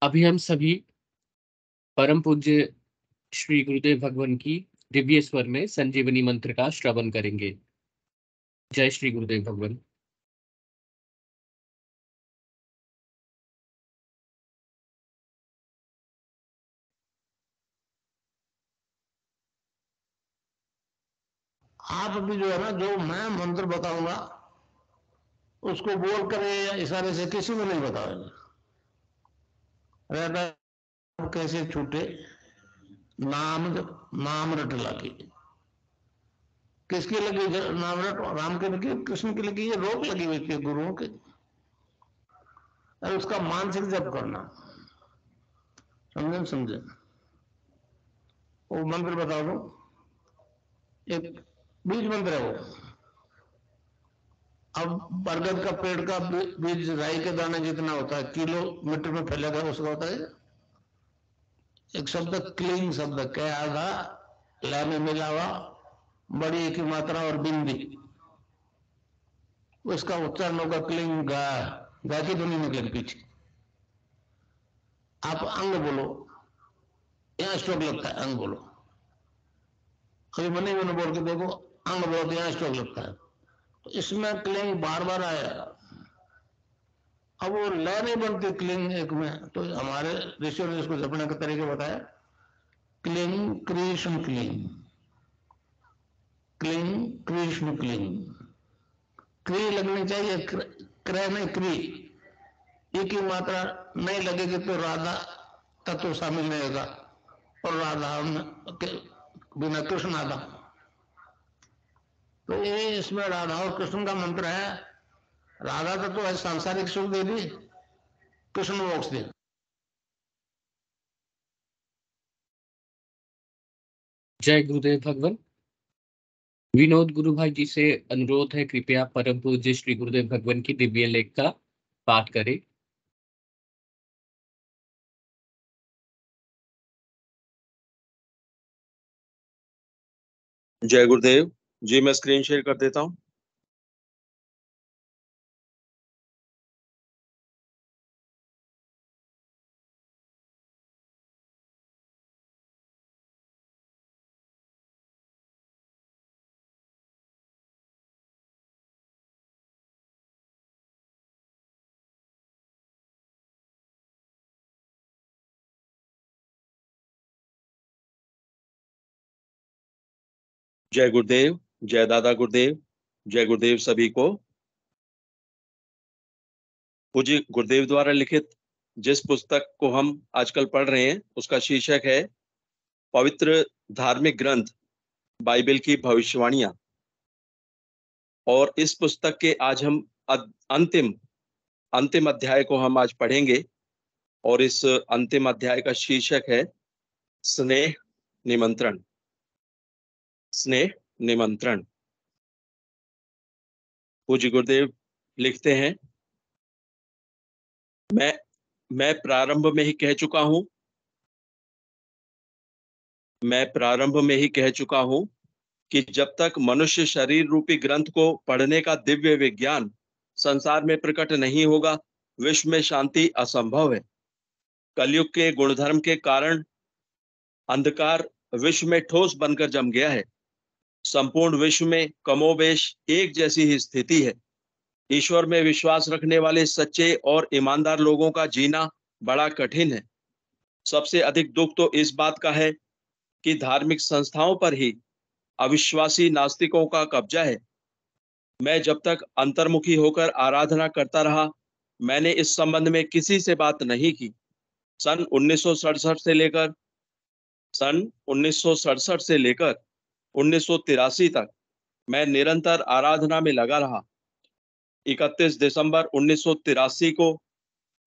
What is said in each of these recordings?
अभी हम सभी परम पूज्य श्री गुरुदेव भगवान की दिव्य स्वर में संजीवनी मंत्र का श्रवण करेंगे। जय श्री गुरुदेव भगवान। आप अभी जो है ना, जो मैं मंत्र बताऊंगा उसको बोल कर या इशारे से किसी को नहीं बताओगे। रहता कैसे छूटे नाम नाम रट लगी। किसकी लगी नाम रट? राम के लगी, कृष्ण की लगी, ये रोक लगी हुई थी गुरुओं के। और उसका मानसिक जप करना। समझे समझे? वो मंत्र बता दो। एक बीज मंत्र है वो। अब बरगद का पेड़ का बीज राई के दाने जितना होता है, किलोमीटर में फैलेगा, उसका होता है। एक शब्द क्लीन शब्द क्या आधा ला में मिला हुआ, बड़ी की मात्रा और बिंदी, उसका उच्चारण होगा क्लीन गा। गा की ध्वनि निकलेगी पीछे। आप अंग बोलो, यहाँ स्ट्रोक लगता है, अंग बोलो। अभी मनी मैंने बोल के देखो, अंग बोलो तो यहाँ स्ट्रोक लगता है। तो इसमें क्लिंग बार बार आया। अब वो लय नहीं बनती क्लिंग एक में, तो हमारे ऋषियों ने इसको जपने का तरीके बताया। Cling Krishna cling, cling Krishna cling. क्री लगनी चाहिए, क्रय नहीं क्री। एक ही मात्रा नहीं लगेगी तो राधा तत्व शामिल नहीं होगा, और राधा के बिना कृष्ण आधा। तो ये इसमें राधा और कृष्ण का मंत्र है। राधा तत्व है सांसारिक सुख दे दी, कृष्ण मोक्ष दे। जय गुरुदेव भगवान। विनोद गुरु भाई जी से अनुरोध है, कृपया परम पूज्य श्री गुरुदेव भगवान की दिव्य लेख का पाठ करें। जय गुरुदेव जी। मैं स्क्रीन शेयर कर देता हूं। जय गुरुदेव, जय दादा गुरुदेव, जय गुरुदेव सभी को। पूज्य गुरुदेव द्वारा लिखित जिस पुस्तक को हम आजकल पढ़ रहे हैं उसका शीर्षक है पवित्र धार्मिक ग्रंथ बाइबल की भविष्यवाणियां। और इस पुस्तक के आज हम अंतिम अंतिम अध्याय को हम आज पढ़ेंगे। और इस अंतिम अध्याय का शीर्षक है स्नेह निमंत्रण। स्नेह निमंत्रण। पूज्य गुरुदेव लिखते हैं, मैं प्रारंभ में ही कह चुका हूं, मैं प्रारंभ में ही कह चुका हूं कि जब तक मनुष्य शरीर रूपी ग्रंथ को पढ़ने का दिव्य विज्ञान संसार में प्रकट नहीं होगा, विश्व में शांति असंभव है। कलयुग के गुणधर्म के कारण अंधकार विश्व में ठोस बनकर जम गया है। संपूर्ण विश्व में कमोबेश एक जैसी ही स्थिति है। ईश्वर में विश्वास रखने वाले सच्चे और ईमानदार लोगों का जीना बड़ा कठिन है। सबसे अधिक दुख तो इस बात का है कि धार्मिक संस्थाओं पर ही अविश्वासी नास्तिकों का कब्जा है। मैं जब तक अंतर्मुखी होकर आराधना करता रहा, मैंने इस संबंध में किसी से बात नहीं की। सन 1967 से लेकर सन 1967 से लेकर 1983 तक मैं निरंतर आराधना में लगा रहा। 31 दिसंबर 1983 को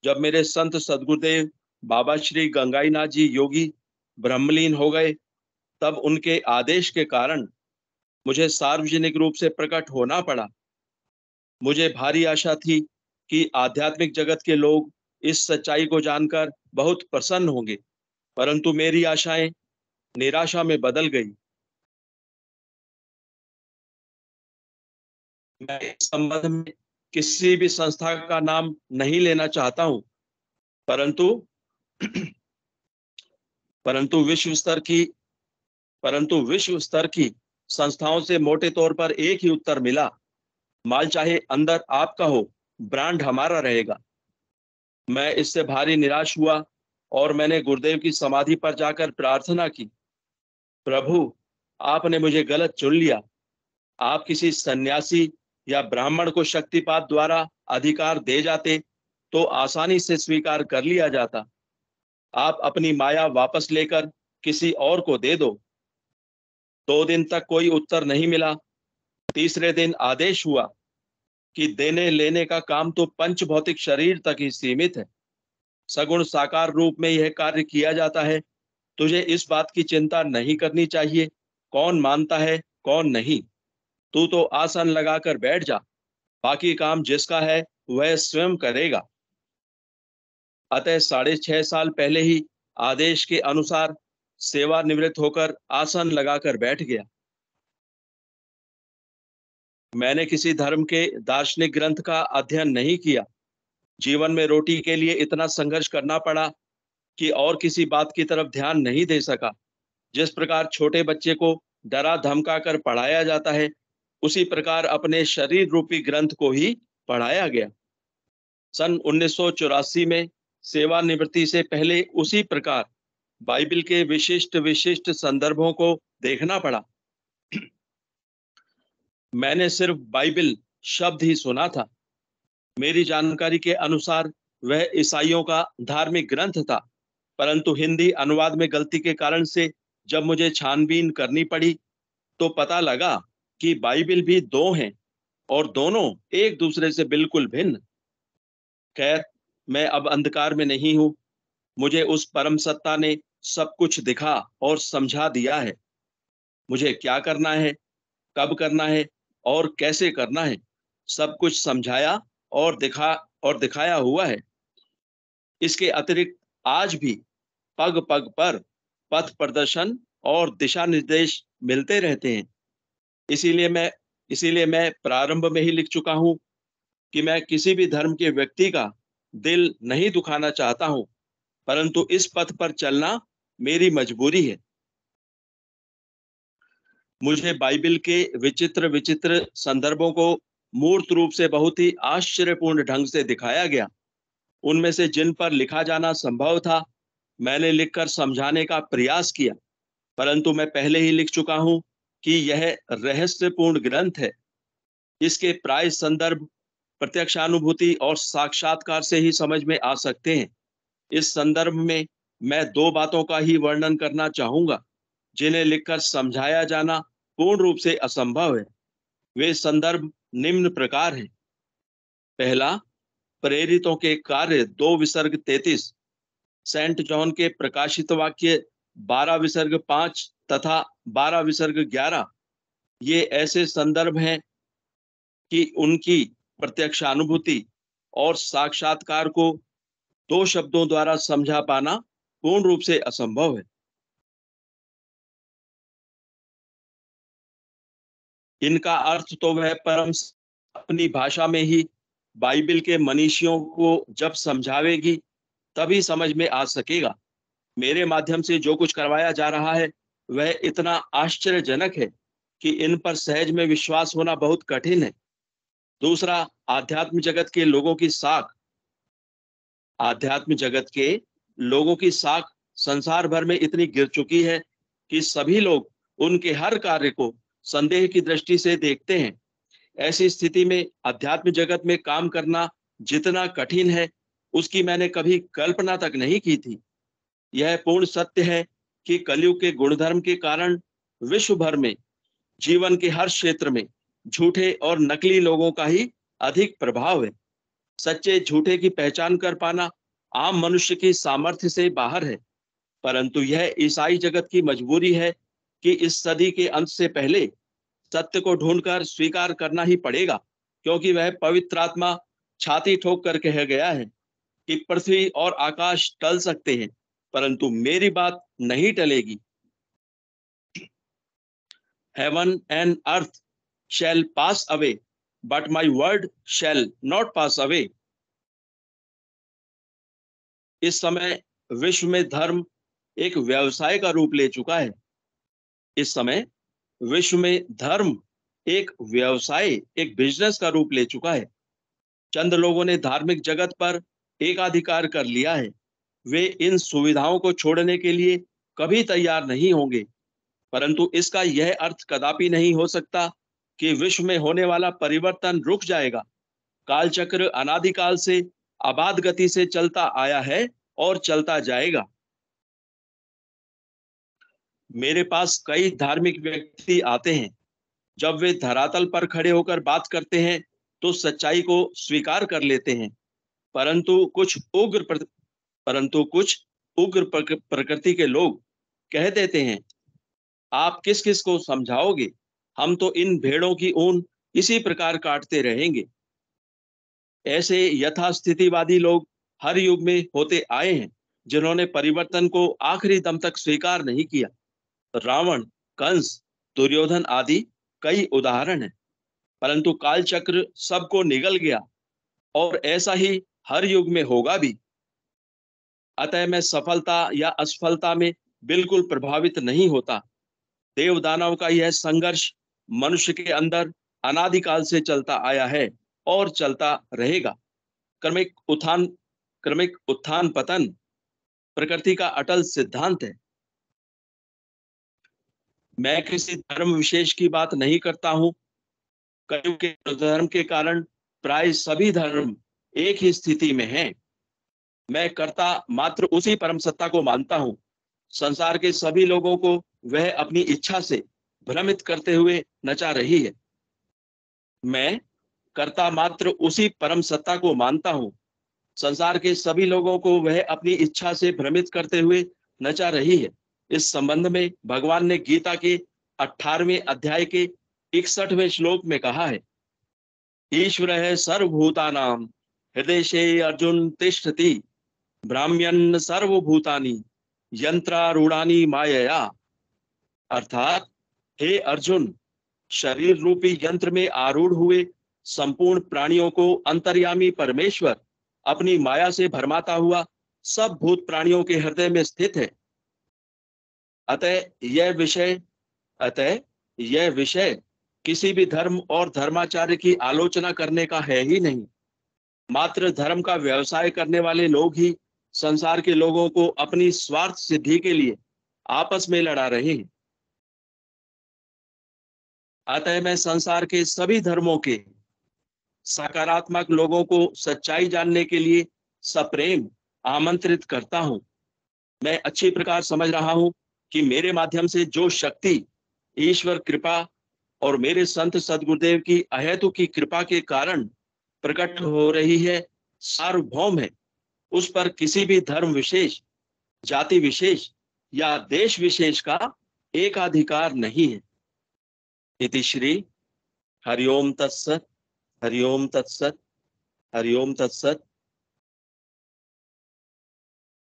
जब मेरे संत सदगुरुदेव बाबा श्री गंगाईनाथ जी योगी ब्रह्मलीन हो गए, तब उनके आदेश के कारण मुझे सार्वजनिक रूप से प्रकट होना पड़ा। मुझे भारी आशा थी कि आध्यात्मिक जगत के लोग इस सच्चाई को जानकर बहुत प्रसन्न होंगे, परंतु मेरी आशाएं निराशा में बदल गई। मैं इस संबंध में किसी भी संस्था का नाम नहीं लेना चाहता हूं, परंतु परंतु विश्व स्तर की संस्थाओं से मोटे तौर पर एक ही उत्तर मिला, माल चाहे अंदर आपका हो, ब्रांड हमारा रहेगा। मैं इससे भारी निराश हुआ और मैंने गुरुदेव की समाधि पर जाकर प्रार्थना की, प्रभु आपने मुझे गलत चुन लिया। आप किसी सन्यासी या ब्राह्मण को शक्तिपात द्वारा अधिकार दे जाते तो आसानी से स्वीकार कर लिया जाता। आप अपनी माया वापस लेकर किसी और को दे दो। 2 दिन तक कोई उत्तर नहीं मिला। तीसरे दिन आदेश हुआ कि देने लेने का काम तो पंच भौतिक शरीर तक ही सीमित है, सगुण साकार रूप में यह कार्य किया जाता है। तुझे इस बात की चिंता नहीं करनी चाहिए कौन मानता है कौन नहीं। तू तो आसन लगाकर बैठ जा, बाकी काम जिसका है वह स्वयं करेगा। अतः 6.5 साल पहले ही आदेश के अनुसार सेवानिवृत्त होकर आसन लगाकर बैठ गया। मैंने किसी धर्म के दार्शनिक ग्रंथ का अध्ययन नहीं किया। जीवन में रोटी के लिए इतना संघर्ष करना पड़ा कि और किसी बात की तरफ ध्यान नहीं दे सका। जिस प्रकार छोटे बच्चे को डरा धमका कर पढ़ाया जाता है, उसी प्रकार अपने शरीर रूपी ग्रंथ को ही पढ़ाया गया। सन 1984 में सेवानिवृत्ति से पहले उसी प्रकार बाइबल के विशिष्ट संदर्भों को देखना पड़ा। मैंने सिर्फ बाइबल शब्द ही सुना था। मेरी जानकारी के अनुसार वह ईसाइयों का धार्मिक ग्रंथ था, परंतु हिंदी अनुवाद में गलती के कारण से जब मुझे छानबीन करनी पड़ी तो पता लगा कि बाइबल भी 2 हैं और दोनों एक दूसरे से बिल्कुल भिन्न। खैर, मैं अब अंधकार में नहीं हूं। मुझे उस परम सत्ता ने सब कुछ दिखा और समझा दिया है। मुझे क्या करना है, कब करना है और कैसे करना है, सब कुछ समझाया और दिखाया हुआ है। इसके अतिरिक्त आज भी पग पग पर पथ प्रदर्शन और दिशा निर्देश मिलते रहते हैं। इसीलिए मैं प्रारंभ में ही लिख चुका हूं कि मैं किसी भी धर्म के व्यक्ति का दिल नहीं दुखाना चाहता हूं, परंतु इस पथ पर चलना मेरी मजबूरी है। मुझे बाइबल के विचित्र संदर्भों को मूर्त रूप से बहुत ही आश्चर्यपूर्ण ढंग से दिखाया गया। उनमें से जिन पर लिखा जाना संभव था, मैंने लिखकर समझाने का प्रयास किया, परंतु मैं पहले ही लिख चुका हूं कि यह रहस्यपूर्ण ग्रंथ है। इसके प्राय संदर्भ प्रत्यक्षानुभूति और साक्षात्कार से ही समझ में आ सकते हैं। इस संदर्भ में मैं 2 बातों का ही वर्णन करना चाहूंगा, जिन्हें लिखकर समझाया जाना पूर्ण रूप से असंभव है। वे संदर्भ निम्न प्रकार हैं। पहला, प्रेरितों के कार्य 2 विसर्ग 33, सेंट जॉन के प्रकाशित वाक्य 12 विसर्ग 5 तथा 12 विसर्ग 11। ये ऐसे संदर्भ हैं कि उनकी प्रत्यक्षानुभूति और साक्षात्कार को 2 शब्दों द्वारा समझा पाना पूर्ण रूप से असंभव है। इनका अर्थ तो वह परम अपनी भाषा में ही बाइबल के मनीषियों को जब समझावेगी तभी समझ में आ सकेगा। मेरे माध्यम से जो कुछ करवाया जा रहा है वह इतना आश्चर्यजनक है कि इन पर सहज में विश्वास होना बहुत कठिन है। दूसरा, आध्यात्म जगत के लोगों की साख संसार भर में इतनी गिर चुकी है कि सभी लोग उनके हर कार्य को संदेह की दृष्टि से देखते हैं। ऐसी स्थिति में अध्यात्म जगत में काम करना जितना कठिन है, उसकी मैंने कभी कल्पना तक नहीं की थी। यह पूर्ण सत्य है कि कलयुग के गुणधर्म के कारण विश्व भर में जीवन के हर क्षेत्र में झूठे और नकली लोगों का ही अधिक प्रभाव है। सच्चे झूठे की पहचान कर पाना आम मनुष्य की सामर्थ्य से बाहर है, परंतु यह ईसाई जगत की मजबूरी है कि इस सदी के अंत से पहले सत्य को ढूंढकर स्वीकार करना ही पड़ेगा, क्योंकि वह पवित्र आत्मा छाती ठोक कर कह गया है कि पृथ्वी और आकाश टल सकते हैं, परंतु मेरी बात नहीं टलेगी। Heaven and earth shall pass away, but my word shall not pass away. इस समय विश्व में धर्म एक व्यवसाय का रूप ले चुका है। इस समय विश्व में धर्म एक व्यवसाय, एक बिजनेस का रूप ले चुका है। चंद लोगों ने धार्मिक जगत पर एकाधिकार कर लिया है। वे इन सुविधाओं को छोड़ने के लिए कभी तैयार नहीं होंगे, परंतु इसका यह अर्थ कदापि नहीं हो सकता कि विश्व में होने वाला परिवर्तन रुक जाएगा। कालचक्र अनादिकाल से अबाध गति से चलता आया है और चलता जाएगा। मेरे पास कई धार्मिक व्यक्ति आते हैं। जब वे धरातल पर खड़े होकर बात करते हैं तो सच्चाई को स्वीकार कर लेते हैं, परंतु कुछ उग्र प्रकृति के लोग कह देते हैं, आप किस किस को समझाओगे, हम तो इन भेड़ों की ऊन इसी प्रकार काटते रहेंगे। ऐसे यथास्थितिवादी लोग हर युग में होते आए हैं, जिन्होंने परिवर्तन को आखिरी दम तक स्वीकार नहीं किया। रावण, कंस, दुर्योधन आदि कई उदाहरण हैं, परंतु कालचक्र सबको निगल गया और ऐसा ही हर युग में होगा भी। अतः मैं सफलता या असफलता में बिल्कुल प्रभावित नहीं होता। देव दानव का यह संघर्ष मनुष्य के अंदर अनादिकाल से चलता आया है और चलता रहेगा। क्रमिक उत्थान पतन प्रकृति का अटल सिद्धांत है। मैं किसी धर्म विशेष की बात नहीं करता हूं। कलयुग के धर्म के कारण प्राय सभी धर्म एक ही स्थिति में हैं। मैं कर्ता मात्र उसी परम सत्ता को मानता हूं। संसार के सभी लोगों को वह अपनी इच्छा से भ्रमित करते हुए नचा रही है। मैं कर्ता मात्र उसी परम सत्ता को मानता हूं। संसार के सभी लोगों को वह अपनी इच्छा से भ्रमित करते हुए नचा रही है। इस संबंध में भगवान ने गीता के 18वें अध्याय के 61वें श्लोक में कहा है, ईश्वर है सर्वभूतानाम हृदय अर्जुन तिष्ठति ब्राह्मण्यन सर्वभूतानि यंत्रारूढ़ानि मायया। अर्थात हे अर्जुन, शरीर रूपी यंत्र में आरूढ़ हुए संपूर्ण प्राणियों को अंतर्यामी परमेश्वर अपनी माया से भरमाता हुआ सब भूत प्राणियों के हृदय में स्थित है। अतः यह विषय किसी भी धर्म और धर्माचार्य की आलोचना करने का है ही नहीं। मात्र धर्म का व्यवसाय करने वाले लोग ही संसार के लोगों को अपनी स्वार्थ सिद्धि के लिए आपस में लड़ा रहे हैं। अतः मैं संसार के सभी धर्मों के सकारात्मक लोगों को सच्चाई जानने के लिए सप्रेम आमंत्रित करता हूं। मैं अच्छी प्रकार समझ रहा हूं कि मेरे माध्यम से जो शक्ति ईश्वर कृपा और मेरे संत सदगुरुदेव की अहेतु की कृपा के कारण प्रकट हो रही है, सार्वभौम है। उस पर किसी भी धर्म विशेष, जाति विशेष या देश विशेष का एकाधिकार नहीं है। इति श्री हरिओम तत्सत, हरिओम तत्सत, हरिओम तत्सत।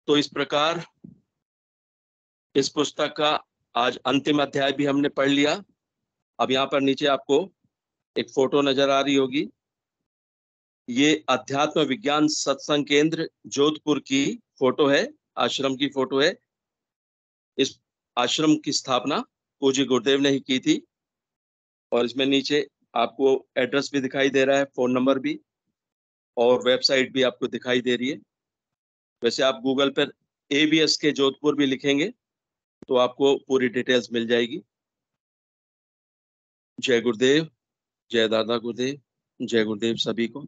तो इस प्रकार इस पुस्तक का आज अंतिम अध्याय भी हमने पढ़ लिया। अब यहाँ पर नीचे आपको एक फोटो नजर आ रही होगी। ये अध्यात्म विज्ञान सत्संग केंद्र जोधपुर की फोटो है, आश्रम की फोटो है। इस आश्रम की स्थापना पूज्य गुरुदेव ने ही की थी और इसमें नीचे आपको एड्रेस भी दिखाई दे रहा है, फोन नंबर भी और वेबसाइट भी आपको दिखाई दे रही है। वैसे आप गूगल पर ABS के जोधपुर भी लिखेंगे तो आपको पूरी डिटेल्स मिल जाएगी। जय गुरुदेव, जय दादा गुरुदेव, जय गुरुदेव सभी को।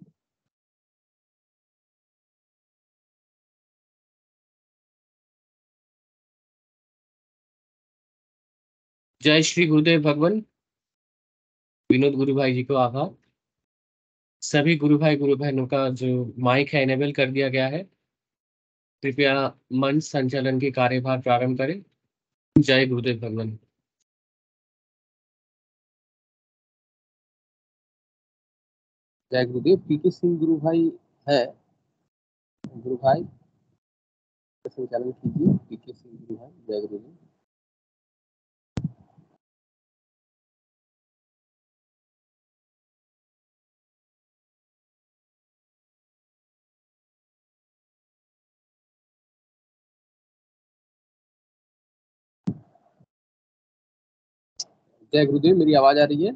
जय श्री गुरुदेव भगवान। विनोद गुरु भाई जी को आभार। सभी गुरु भाई गुरु बहनों का जो माइक है इनेबल कर दिया गया है। कृपया मंच संचालन के कार्यभार प्रारंभ करें। जय गुरुदेव भगवान। जय गुरुदेव। पीके सिंह गुरु भाई है, गुरु भाई संचालन कीजिए। पीके सिंह गुरु भाई, जय गुरुदेव। जय गुरुदेव, मेरी आवाज आ रही है?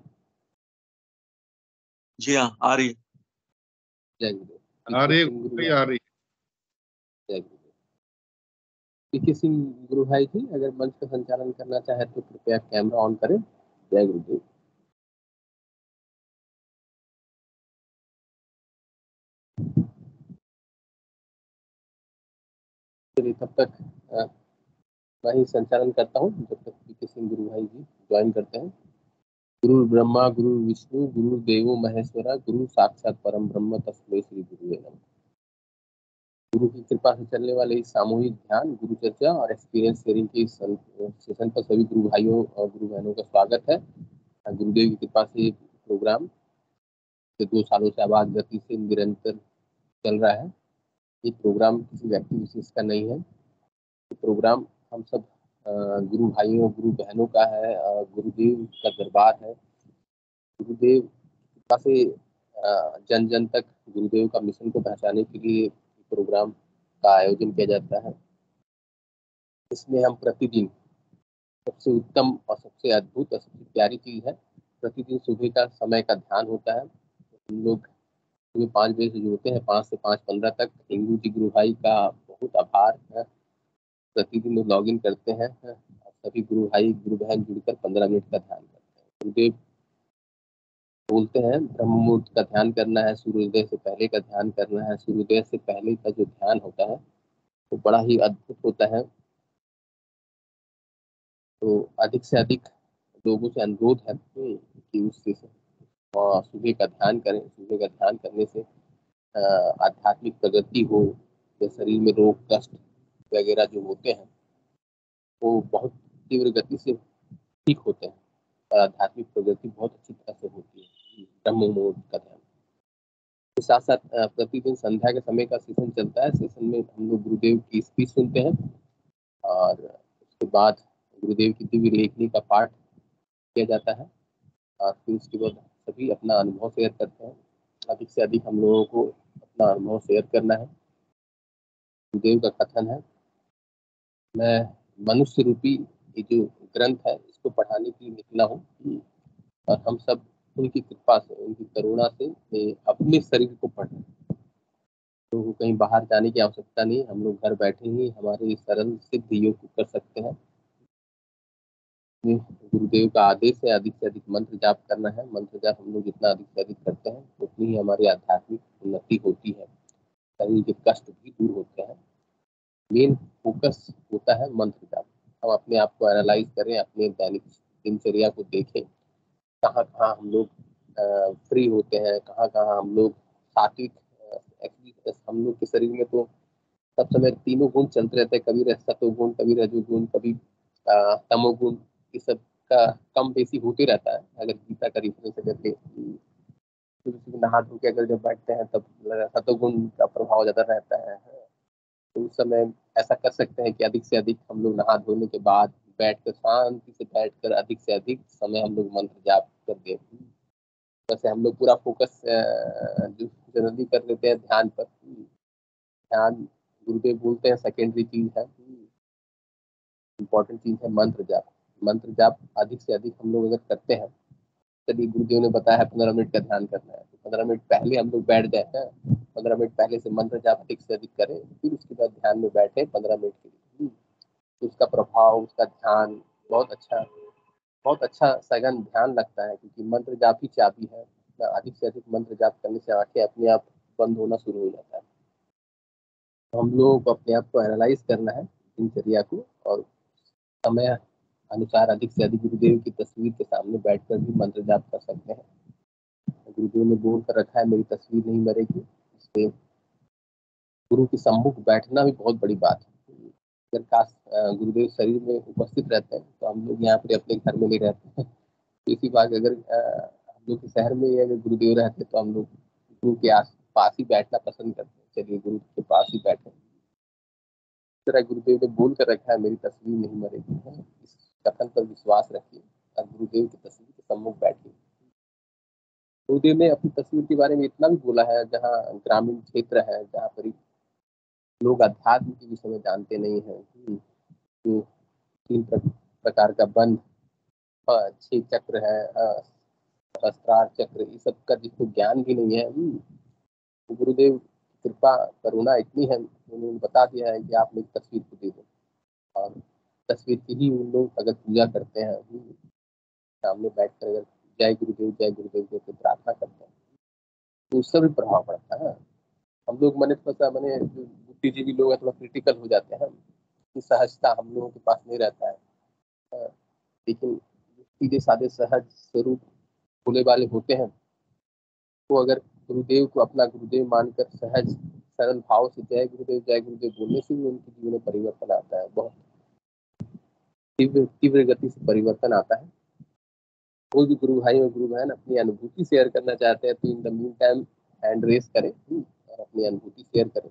जी हाँ, आ रही है। जय गुरुदेव। आ रही पीके है, सिंह गुरु कोई भाई, आ रही जय गुरुदेव। पीके सिंह गुरु भाई जी, अगर मंच का संचालन करना चाहे तो कृपया कैमरा ऑन करें। जय गुरुदेव। चलिए, तब तक मैं ही संचालन करता हूँ जब तक पीके सिंह गुरु भाई जी ज्वाइन करते हैं। गुरु ब्रह्मा गुरु विष्णु गुरु देवो महेश्वरा गुरु साक्षात परम ब्रह्म तस्मै श्री गुरुवे नमः। गुरु की कृपा से चलने वाले इस सामूहिक ध्यान, गुरु चर्चा और एक्सपीरियंस शेयरिंग के इस सेशन पर सभी गुरु भाइयों और गुरु बहनों का स्वागत है। गुरुदेव की कृपा से प्रोग्राम 2 सालों से आवाज गति से निरंतर चल रहा है। ये प्रोग्राम किसी व्यक्ति विशेष का नहीं है। ये प्रोग्राम हम सब गुरु भाइयों गुरु बहनों का है, गुरुदेव का दरबार है। गुरुदेव कृपा से जन जन तक गुरुदेव का मिशन को पहुंचाने के लिए प्रोग्राम का आयोजन किया जाता है। इसमें हम प्रतिदिन सबसे उत्तम और सबसे अद्भुत और सबसे प्यारी चीज है, प्रतिदिन सुबह का समय का ध्यान होता है। हम लोग सुबह 5 बजे से जुड़ते हैं, 5 से 5:15 तक। हिंदू जी गुरु भाई का बहुत आभार है, प्रतिदिन लोग लॉग इन करते हैं और सभी गुरु भाई गुरु बहन जुड़कर 15 मिनट का ध्यान करते हैं। गुरुदेव बोलते हैं ब्रह्म मुहूर्त का ध्यान करना है, सूर्योदय से पहले का ध्यान करना है। सूर्योदय से पहले का जो ध्यान होता है वो बड़ा ही अद्भुत होता है। तो अधिक से अधिक लोगों से अनुरोध है कि उससे सुबह का ध्यान करें। सुबह का ध्यान करने से आध्यात्मिक प्रगति हो, या शरीर में रोग कष्ट वगैरह जो होते हैं वो बहुत तीव्र गति से ठीक होते हैं और आध्यात्मिक प्रगति बहुत अच्छी तरह से होती है ब्रह्म मुहूर्त का ध्यान। तो साथ साथ प्रतिदिन संध्या के समय का सेशन चलता है। सेशन में हम लोग गुरुदेव की स्पीच सुनते हैं और उसके बाद गुरुदेव की दिव्य लेखनी का पाठ किया जाता है और फिर उसके बाद सभी अपना अनुभव शेयर करते हैं। अधिक से अधिक हम लोगों को अपना अनुभव शेयर करना है। गुरुदेव का कथन है, मैं मनुष्य रूपी ये जो ग्रंथ है इसको पढ़ाने के लिए निकला हूँ और हम सब उनकी कृपा से उनकी करुणा से अपने शरीर को पढ़ रहे हैं। तो कहीं बाहर जाने की आवश्यकता नहीं, हम लोग घर बैठे ही हमारे सरल सिद्ध योग को कर सकते हैं। गुरुदेव का आदेश है अधिक से अधिक मंत्र जाप करना है। मंत्र जाप हम लोग जितना अधिक से अधिक करते हैं उतनी ही हमारी आध्यात्मिक उन्नति होती है, शरीर के कष्ट भी दूर होते हैं। मेन फोकस होता है मंत्र जाप। हम अपने आप को एनालाइज करें, अपने दैनिक दिनचर्या को देखें, कहाँ कहाँ हम लोग फ्री होते हैं, कहाँ कहाँ हम लोग सात्विक। एक्चुअली हम लोग के शरीर में तो सब समय तीनों गुण चलते रहते हैं, कभी सतोगुण, कभी रजोगुण, कभी तमोगुण। ये सब का कम बेसी होते रहता है। अगर गीता का रेफरेंस अगर ले, सुबह नहा धो के अगर जब बैठते हैं तब सतोगुण का प्रभाव ज्यादा रहता है। तो उस समय ऐसा कर सकते हैं कि अधिक से अधिक हम लोग नहा धोने के बाद बैठकर शांति से बैठकर अधिक से अधिक समय हम लोग मंत्र जाप कर दे। वैसे हम लोग पूरा फोकस जो जनरली कर लेते हैं ध्यान पर। ध्यान गुरुदेव बोलते हैं सेकेंडरी चीज है, इम्पोर्टेंट चीज है मंत्र जाप। मंत्र जाप अधिक से अधिक हम लोग अगर करते हैं, चलिए गुरुदेव ने बताया है 15 मिनट का ध्यान करना है, तो 15 मिनट पहले हम लोग बैठ जाते हैं, 15 मिनट पहले से मंत्र जाप अधिक से अधिक करें, फिर उसके बाद ध्यान में बैठे 15 मिनट के लिए। तो उसका प्रभाव, उसका ध्यान बहुत अच्छा सघन ध्यान लगता है, क्योंकि मंत्र जाप ही चाबी है। अधिक से अधिक मंत्र जाप करने से आंखें अपने आप बंद होना शुरू हो जाता है। तो हम लोगों को अपने आप को एनालाइज करना है, दिनचर्या को, और समय अनुसार अधिक से अधिक गुरुदेव की तस्वीर के सामने बैठकर भी मंत्र जाप कर सकते हैं। गुरुदेव ने बोल कर रखा है, मेरी तस्वीर नहीं मरेगी। इसलिए गुरु के सम्मुख बैठना भी बहुत बड़ी बात है। अगर काश गुरुदेव शरीर में उपस्थित रहते हैं तो हम लोग यहाँ पर अपने घर में नहीं रहते हैं। तो इसी बात अगर हम लोग के शहर में अगर गुरुदेव रहते तो हम लोग गुरु के आस पास ही बैठना पसंद करते हैं। चलिए गुरु के पास ही बैठे। इस तरह गुरुदेव ने बोल कर रखा है, मेरी तस्वीर नहीं मरेगी है। इस कथन पर विश्वास रखिए और गुरुदेव की तस्वीर के सम्मुख बैठिए। गुरुदेव ने अपनी तस्वीर के बारे में इतना भी बोला है, जहाँ ग्रामीण क्षेत्र है, जहाँ पर लोग अध्यात्म के विषय में जानते नहीं है, जो 3 प्रकार का बंध 6 चक्र है, सहस्त्रार चक्र, ये सब का जिसको ज्ञान भी नहीं है, तो गुरुदेव की कृपा करुणा इतनी है, उन्होंने बता दिया है कि आप लोग तस्वीर को दे दो, और तस्वीर की ही उन लोग अगर पूजा करते हैं, सामने बैठ कर अगर जय गुरुदेव करके प्रार्थना करते हैं, तो उससे भी प्रभाव पड़ता है। हम लोग मैंने थोड़ा सा मैंने बुद्धिजीवी लोग हैं, थोड़ा क्रिटिकल हो जाते हैं, कि सहजता हम लोगों के पास नहीं रहता है, लेकिन सीधे साधे सहज स्वरूप भोले वाले होते हैं, तो अगर गुरुदेव को अपना गुरुदेव मानकर सहज सरल भाव से जय गुरुदेव बोलने से भी उनके जीवन में परिवर्तन आता है, बहुत तीव्र गति से परिवर्तन आता है। कोई भी गुरु भाई और गुरु बहन अपनी अनुभूति शेयर करना चाहते हैं, तो in the mean time hand raise करें और अपनी अनुभूति शेयर करें।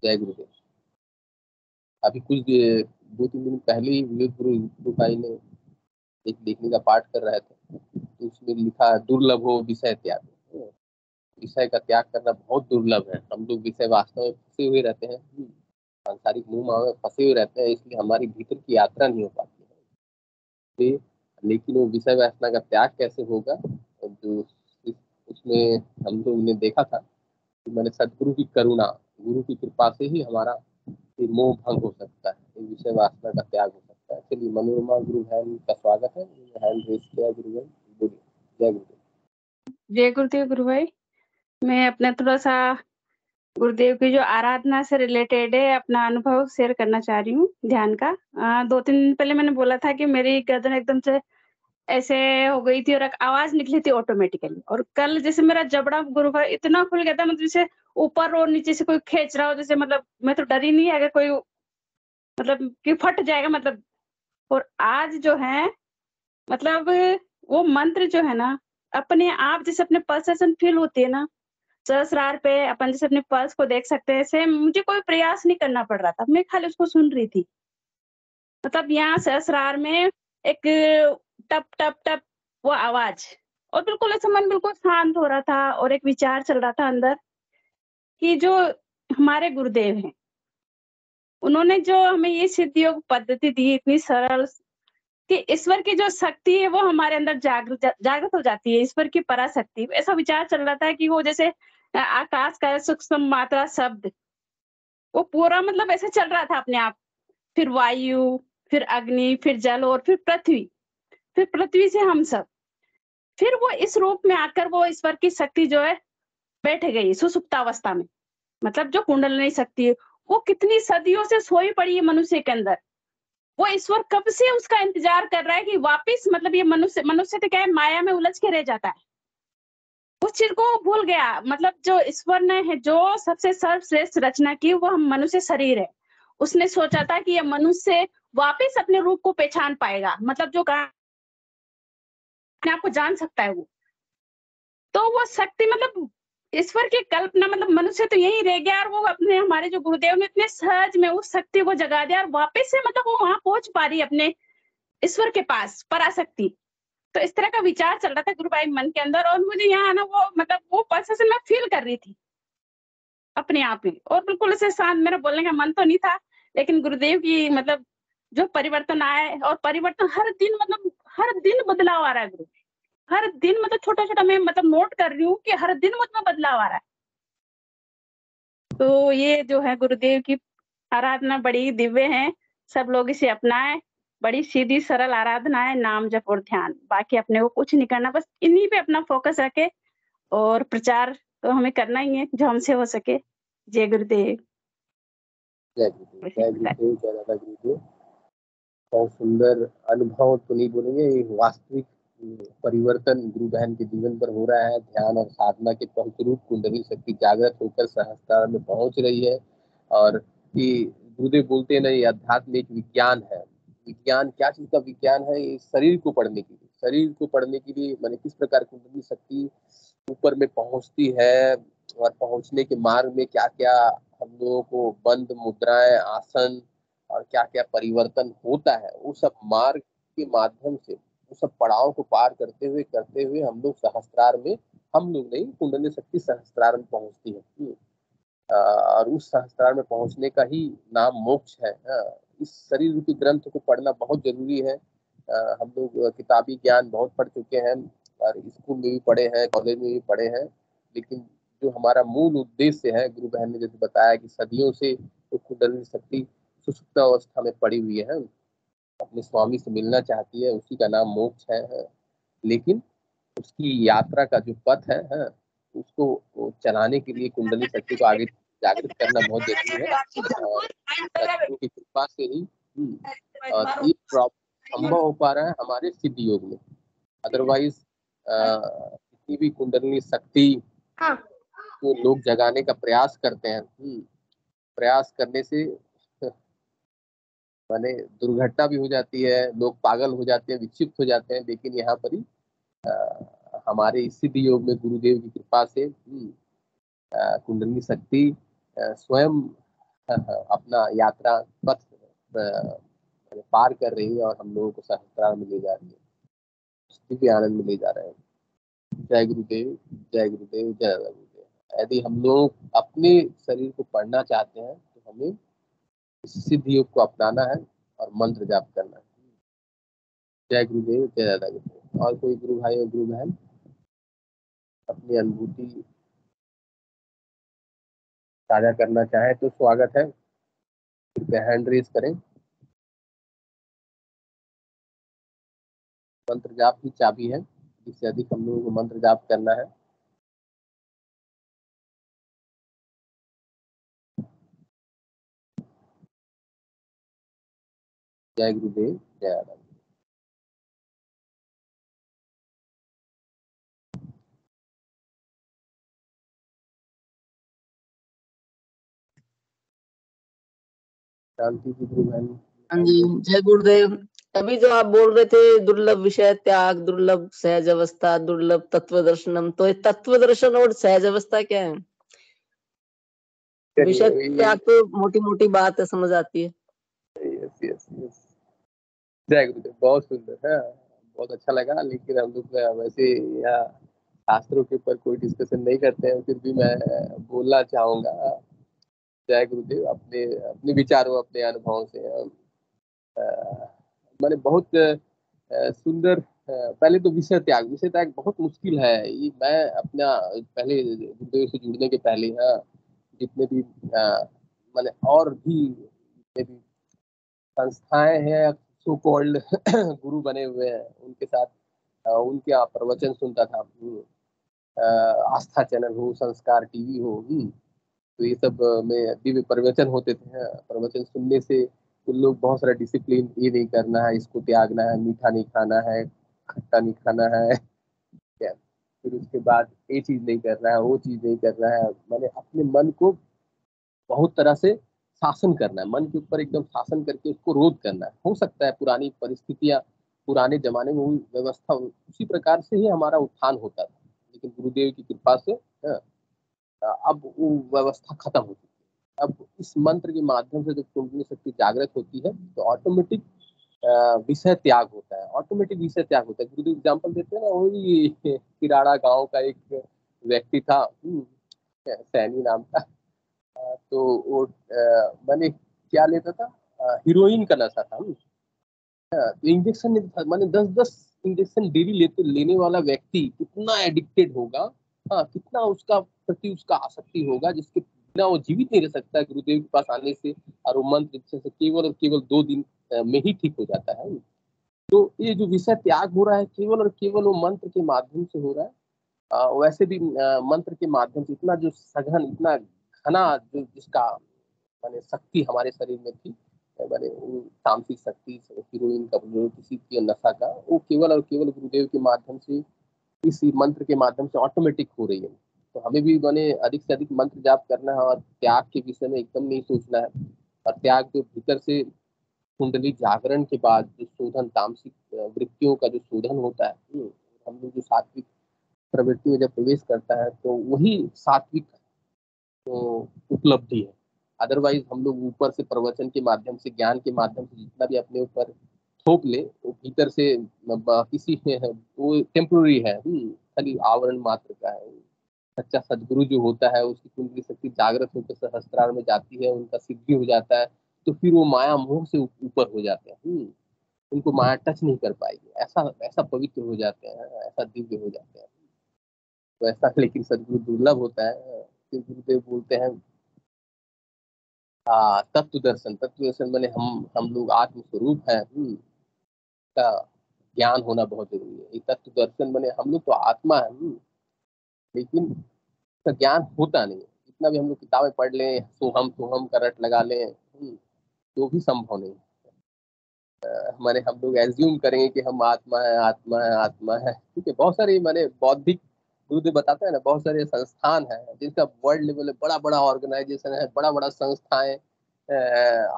जय गुरुदेव। अभी कुछ 2-3 दिन पहले ही विवेक गुरु भाई ने एक लेखनी का पाठ कर रहे थे, तो उसमें लिखा दुर्लभ हो विषय त्याग। विषय का त्याग करना बहुत दुर्लभ है। हम लोग विषय वास्तव में फंसे हुए रहते हैं, सांसारिक मुंह में फंसे हुए रहते हैं, इसलिए हमारी भीतर की यात्रा नहीं हो पाती है। लेकिन वो विषय वासना का त्याग कैसे होगा, जो उसमें हम लोग ने देखा था कि मैंने सदगुरु की करुणा, गुरु की कृपा से ही हमारा ये मोह भंग हो सकता है, ये विषय वासना का त्याग हो सकता है। चलिए, मनोरमा गुरु बहन का स्वागत है, हैंड रेस किया गुरु बहन, बोलिए। जय गुरुदेव। जय गुरुदेव गुरु भाई। मैं अपना थोड़ा सा गुरुदेव की जो आराधना से रिलेटेड है अपना अनुभव शेयर करना चाह रही हूँ ध्यान का। 2-3 दिन पहले मैंने बोला था कि मेरी गर्दन एकदम से ऐसे हो गई थी और एक आवाज निकली थी ऑटोमेटिकली, और कल जैसे मेरा जबड़ा गुरु भाई इतना खुल गया था, मतलब जैसे ऊपर और नीचे से कोई खींच रहा हो, जैसे मतलब मैं तो डरी नहीं अगर कोई मतलब कि फट जाएगा मतलब। और आज जो है मतलब वो मंत्र जो है ना, अपने आप जैसे अपने पल्सेशन फील होती है ना, सहस्रार पे अपन जैसे अपने पल्स को देख सकते हैं, सेम मुझे कोई प्रयास नहीं करना पड़ रहा था, मैं खाली उसको सुन रही थी। मतलब यहाँ सहस्रार में एक टप टप टप वो आवाज, और बिल्कुल ऐसा मन बिल्कुल शांत हो रहा था, और एक विचार चल रहा था अंदर कि जो हमारे गुरुदेव हैं, उन्होंने जो हमें ये सिद्ध योग पद्धति दी इतनी सरल, कि ईश्वर की जो शक्ति है वो हमारे अंदर जागृत हो जाती है, ईश्वर की पराशक्ति। ऐसा विचार चल रहा था कि वो जैसे आकाश का सूक्ष्म मात्रा शब्द, वो पूरा मतलब ऐसे चल रहा था अपने आप, फिर वायु, फिर अग्नि, फिर जल, और फिर पृथ्वी से हम सब, फिर वो इस रूप में आकर वो ईश्वर की शक्ति जो है बैठ गई सुसुप्तावस्था में। मतलब जो कुंडलिनी शक्ति है वो कितनी सदियों से सोई पड़ी है मनुष्य के अंदर, वो ईश्वर कब से उसका इंतजार कर रहा है कि वापिस, मतलब ये मनुष्य तो क्या है, माया में उलझ के रह जाता है, उस चीज को भूल गया। मतलब जो ईश्वर ने है जो सबसे सर्वश्रेष्ठ रचना की, वो हम मनुष्य शरीर है, उसने सोचा था कि ये मनुष्य वापिस अपने रूप को पहचान पाएगा, मतलब जो अपने आप को जान सकता है वो। तो वो शक्ति मतलब ईश्वर की कल्पना, मतलब मनुष्य तो यही रह गया, और वो अपने हमारे जो गुरुदेव ने इतने सहज में उस शक्ति को जगा दिया, और वापस से मतलब वो वहां पहुंच पा रही है अपने ईश्वर के पास, पराशक्ति। तो इस तरह का विचार चल रहा था गुरु भाई मन के अंदर, और मुझे यहाँ ना वो मतलब वो पर्सन मैं फील कर रही थी अपने आप ही, और बिल्कुल ऐसे शांत, मेरा बोलने का मन तो नहीं था, लेकिन गुरुदेव की मतलब जो परिवर्तन आए, और परिवर्तन हर दिन, मतलब हर दिन बदलाव आ रहा है गुरु, हर दिन, मतलब छोटा छोटा मैं मतलब नोट कर रही हूँ कि हर दिन मुझ में बदलाव आ रहा है। तो ये जो है गुरुदेव की आराधना बड़ी दिव्य है, सब लोग इसे अपनाएं। बड़ी सीधी सरल आराधना है, नाम जप और ध्यान, बाकी अपने को कुछ नहीं करना, बस इन्हीं पे अपना फोकस रखे, और प्रचार तो हमें करना ही है जो हमसे हो सके। जय गुरुदेव। जय गुरुदेव, जय गुरुदेव, जय दादा गुरुदेव। बहुत सुंदर अनुभव तो नहीं बोलेंगे, ये वास्तविक परिवर्तन गुरु बहन के जीवन पर हो रहा है। ध्यान और साधना के फलस्वरूप कुंडली शक्ति जागृत होकर सहस्त्रार में पहुंच रही है। और ये गुरुदेव बोलते हैं ना, ये अध्यात्म एक विज्ञान है। विज्ञान क्या चीज का विज्ञान है? ये शरीर को पढ़ने के लिए, शरीर को पढ़ने के लिए मैंने किस प्रकार कुंडली शक्ति ऊपर में पहुंचती है, और पहुंचने के मार्ग में क्या क्या हम लोगों को बंद मुद्राएं, आसन और क्या क्या परिवर्तन होता है, वो सब मार्ग के माध्यम से, वो सब पड़ाव को पार करते हुए हम लोग सहस्त्रार में, हम लोग नहीं, कुंडली शक्ति सहस्त्रार में पहुंचती है। और उस सहस्त्रार में पहुंचने का ही नाम मोक्ष है। इस शरीर रूपी ग्रंथ को पढ़ना बहुत जरूरी है। हम लोग किताबी ज्ञान बहुत पढ़ चुके हैं और स्कूल में भी पढ़े हैं, कॉलेज में भी पढ़े हैं, लेकिन जो हमारा मूल उद्देश्य है, गुरु बहन ने जैसे बताया कि सदियों से वो कुंडलिनी शक्ति सुषुप्त अवस्था में पड़ी हुई है, अपने स्वामी से मिलना चाहती है, उसी का नाम मोक्ष है। लेकिन उसकी यात्रा का जो पथ है, उसको चलाने के लिए कुंडली शक्ति को आगे जागृत करना बहुत जरूरी है और सदगुरु की कृपा से ही और ये संभव हो पा रहा है हमारे सिद्ध योग में। अदरवाइज किसी भी कुंडलिनी शक्ति को लोग जगाने का प्रयास करते हैं, प्रयास करने से माने दुर्घटना भी हो जाती है, लोग पागल हो जाते हैं, विक्षिप्त हो जाते हैं। लेकिन यहाँ पर ही हमारे सिद्ध योग में गुरुदेव की कृपा से कुंडलिनी शक्ति स्वयं अपना यात्रा पथ पार कर रही है और हम लोगों को सहस्त्रार में ले जा रही है, दिव्य आनंद में ले जा रहे हैं। जय गुरुदेव, जय गुरुदेव, जय गुरुदेव। यदि हम लोग अपने शरीर को पढ़ना चाहते हैं तो हमें इस सिद्ध योग को अपनाना है और मंत्र जाप करना है। जय गुरुदेव, जय दादा गुरुदेव। और कोई गुरु भाई और गुरु बहन अपनी अनुभूति साझा करना चाहे तो स्वागत है, कृपया हैंड रेज करें। मंत्र जाप की चाबी है, जिससे अधिक हम लोगों को मंत्र जाप करना है। जय गुरुदेव, जय दादा। शांति की गुरु बहन। हाँ जी, जय गुरुदेव। अभी जो आप बोल रहे थे दुर्लभ विषय त्याग, दुर्लभ सहज अवस्था, दुर्लभ तत्व दर्शनम, तो ये तत्व दर्शन और सहज अवस्था क्या है? विषय त्याग तो मोटी मोटी बात है, समझ आती है। यस यस यस, जय गुरुदेव, बहुत सुंदर है, बहुत अच्छा लगा। लेकिन हम लोग वैसे यहाँ शास्त्रों के ऊपर कोई डिस्कशन नहीं करते हैं, फिर भी मैं बोलना चाहूंगा। जय गुरुदेव, अपने अपने विचारों, अपने अनुभवों से मैंने बहुत सुंदर। पहले तो विषय त्याग बहुत मुश्किल है। ये मैं अपना पहले गुरुदेव से जुड़ने के पहले जितने भी मैंने और भी जितने भी संस्थाएं हैं, सो कॉल्ड गुरु बने हुए हैं, उनके साथ उनके प्रवचन सुनता था। आस्था चैनल हो, संस्कार टीवी हो, तो ये सब में दिव्य प्रवचन होते थे। प्रवचन सुनने से उन लोग बहुत सारा डिसिप्लिन, ये नहीं करना है, इसको त्यागना है, मीठा नहीं खाना है, खट्टा नहीं खाना है, क्या फिर उसके बाद ये चीज नहीं करना है, वो चीज नहीं करना है। मैंने अपने मन को बहुत तरह से शासन करना है, मन के ऊपर एकदम शासन करके उसको रोध करना है। हो सकता है पुरानी परिस्थितियां, पुराने जमाने में वो व्यवस्था उसी प्रकार से ही हमारा उत्थान होता था, लेकिन गुरुदेव की कृपा से अब वो व्यवस्था खत्म हो चुकी है। अब इस मंत्र के माध्यम से जब कुंडलिनी शक्ति जागृत होती है तो ऑटोमेटिक विषय त्याग होता है, ऑटोमेटिक विषय त्याग होता है। गुरुदेव एग्जाम्पल देते हैं ना, वही किराड़ा गांव का एक व्यक्ति था, सैनी नाम का। तो वो मैंने क्या लेता था, हीरोइन का नशा था। तो इंजेक्शन मैंने 10-10 इंजेक्शन डेली लेने वाला व्यक्ति कितना एडिक्टेड होगा, कितना उसका प्रति उसका आसक्ति होगा, जिसके बिना वो जीवित नहीं रह सकता। गुरुदेव के पास आने से और वो मंत्र से केवल और केवल 2 दिन में ही ठीक हो जाता है। तो ये जो विषय त्याग हो रहा है केवल और केवल वो मंत्र के माध्यम से हो रहा है। वैसे भी मंत्र के माध्यम से इतना जो सघन, इतना घना जो जिसका माने शक्ति हमारे शरीर में थी, माने तामसिक शक्ति, हीरोइन का, किसी की नशा का, वो केवल और केवल गुरुदेव के माध्यम से, इस मंत्र के माध्यम से ऑटोमेटिक हो रही है। तो हमें भी माने अधिक से अधिक मंत्र जाप करना है और त्याग के विषय में एकदम नहीं सोचना है। और त्याग जो भीतर से कुंडली जागरण के बाद जो शोधन, तामसिक वृत्तियों का जो शोधन होता है, हम लोग जो सात्विक प्रवृत्ति में जब प्रवेश करता है तो वही सात्विक उपलब्धि है। अदरवाइज हम लोग ऊपर से प्रवचन के माध्यम से, ज्ञान के माध्यम से जितना भी अपने ऊपर थोप ले, वो भीतर से किसी वो टेम्पोररी है, खाली आवरण मात्र का है। सच्चा सदगुरु जो होता है उसकी कुंडली शक्ति जागृत होकर सहस्त्रार में जाती है, उनका सिद्धि हो जाता है, तो फिर वो माया मोह से ऊपर हो जाते हैं। उनको माया टच नहीं कर पाएगी, ऐसा ऐसा पवित्र हो जाते हैं, ऐसा दिव्य हो जाते हैं। तो ऐसा लेकिन सदगुरु दुर्लभ होता है। फिर गुरुदेव बोलते हैं तत्व दर्शन। तत्व दर्शन मैंने हम लोग आत्म स्वरूप है का ज्ञान होना बहुत जरूरी है। ये तत्व दर्शन मैंने हम लोग तो आत्मा है लेकिन इसका ज्ञान होता नहीं है। जितना भी हम लोग किताबें पढ़ लें, सोहम का रट लगा लें, तो भी संभव नहीं। माने हम लोग एज्यूम करेंगे कि हम आत्मा है, आत्मा है, आत्मा है। ठीक है, बहुत सारे माने बौद्धिक गुरुदेव बताते हैं ना, बहुत सारे संस्थान हैं जिनका वर्ल्ड लेवल में बड़ा बड़ा ऑर्गेनाइजेशन है, बड़ा बड़ा संस्थाएं,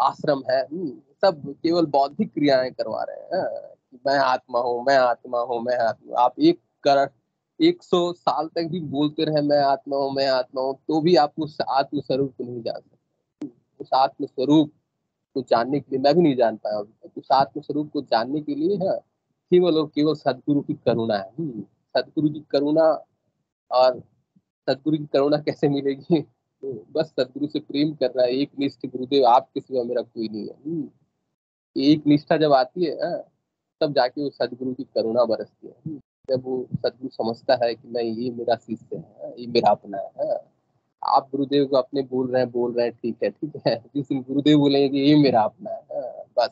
आश्रम है, सब केवल बौद्धिक क्रियाएं करवा रहे हैं। कि मैं आत्मा हूँ, मैं आत्मा हूँ, मैं आत्मा। आप 100 साल तक भी बोलते रहे मैं आत्मा हूँ, मैं आत्मा हूँ, तो भी आप उस आत्म स्वरूप को नहीं जान सकते। उस आत्म स्वरूप को जानने के लिए मैं भी नहीं जान पाया अभी तक। उस आत्म स्वरूप को जानने के लिए है केवल और केवल सदगुरु की करुणा है। सदगुरु की करुणा। और सदगुरु की करुणा कैसे मिलेगी? तो बस सदगुरु से प्रेम कर रहा है, एक निष्ठ गुरुदेव आपके सिवा मेरा कोई नहीं है। एक निष्ठा जब आती है तब जाके वो सदगुरु की करुणा बरसती है। जब वो सदगुरु समझता है कि नहीं, ये मेरा शिष्य है, ये मेरा अपना है। आप गुरुदेव को अपने बोल रहे हैं, ठीक है ठीक है। जिस दिन गुरुदेव बोलेंगे कि ये मेरा अपना है, बस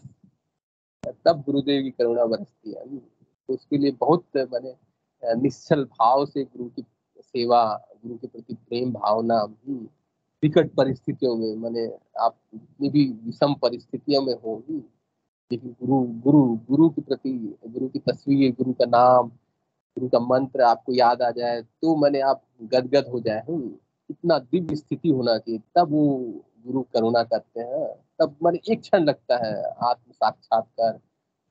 तब गुरुदेव की करुणा बरसती है। तो उसके लिए बहुत मैंने निश्चल भाव से गुरु की सेवा, गुरु के प्रति प्रेम भावना, विकट परिस्थितियों में मैंने आप जितनी भी विषम परिस्थितियों में हो, लेकिन गुरु गुरु गुरु के प्रति, गुरु की तस्वीर, गुरु का नाम, गुरु का मंत्र आपको याद आ जाए तो मैंने आप गदगद हो जाए। इतना दिव्य स्थिति होना चाहिए, तब वो गुरु करुणा करते हैं। तब मैंने एक क्षण लगता है आत्म साक्षात्कार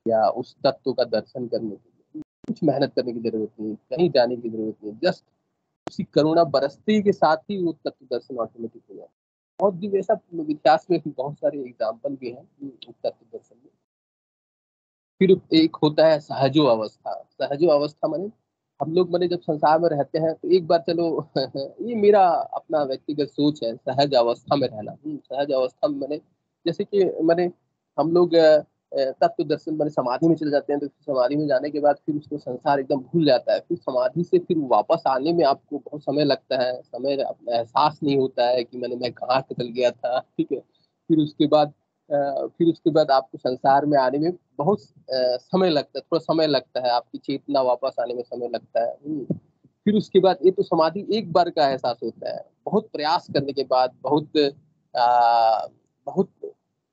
या उस तत्व का दर्शन करने के लिए। कुछ मेहनत करने की जरूरत नहीं, कहीं जाने की जरूरत नहीं, जस्ट उसी करुणा बरसते के साथ ही वो तत्व दर्शन ऑटोमेटिक हो जाता है। बहुत दिव्य, ऐसा इतिहास में बहुत सारे एग्जाम्पल भी हैं तत्व दर्शन में। फिर एक होता है सहजो अवस्था। सहजो अवस्था माने हम लोग मैंने जब संसार में रहते हैं तो एक बार चलो ये मेरा अपना व्यक्तिगत सोच है, सहज अवस्था में रहना। सहज अवस्था में मैंने जैसे कि मैंने हम लोग तत्व दर्शन मैंने समाधि में चले जाते हैं, तो समाधि में जाने के बाद फिर उसको संसार एकदम भूल जाता है। फिर समाधि से फिर वापस आने में आपको बहुत समय लगता है, समय अपना एहसास नहीं होता है कि मैं कहाँ चल गया था। ठीक है, फिर उसके बाद आपको संसार में आने में बहुत समय लगता है, थोड़ा समय लगता है, आपकी चेतना वापस आने में समय लगता है। फिर उसके बाद ये तो समाधि एक बार का एहसास होता है। बहुत प्रयास करने के बाद, बहुत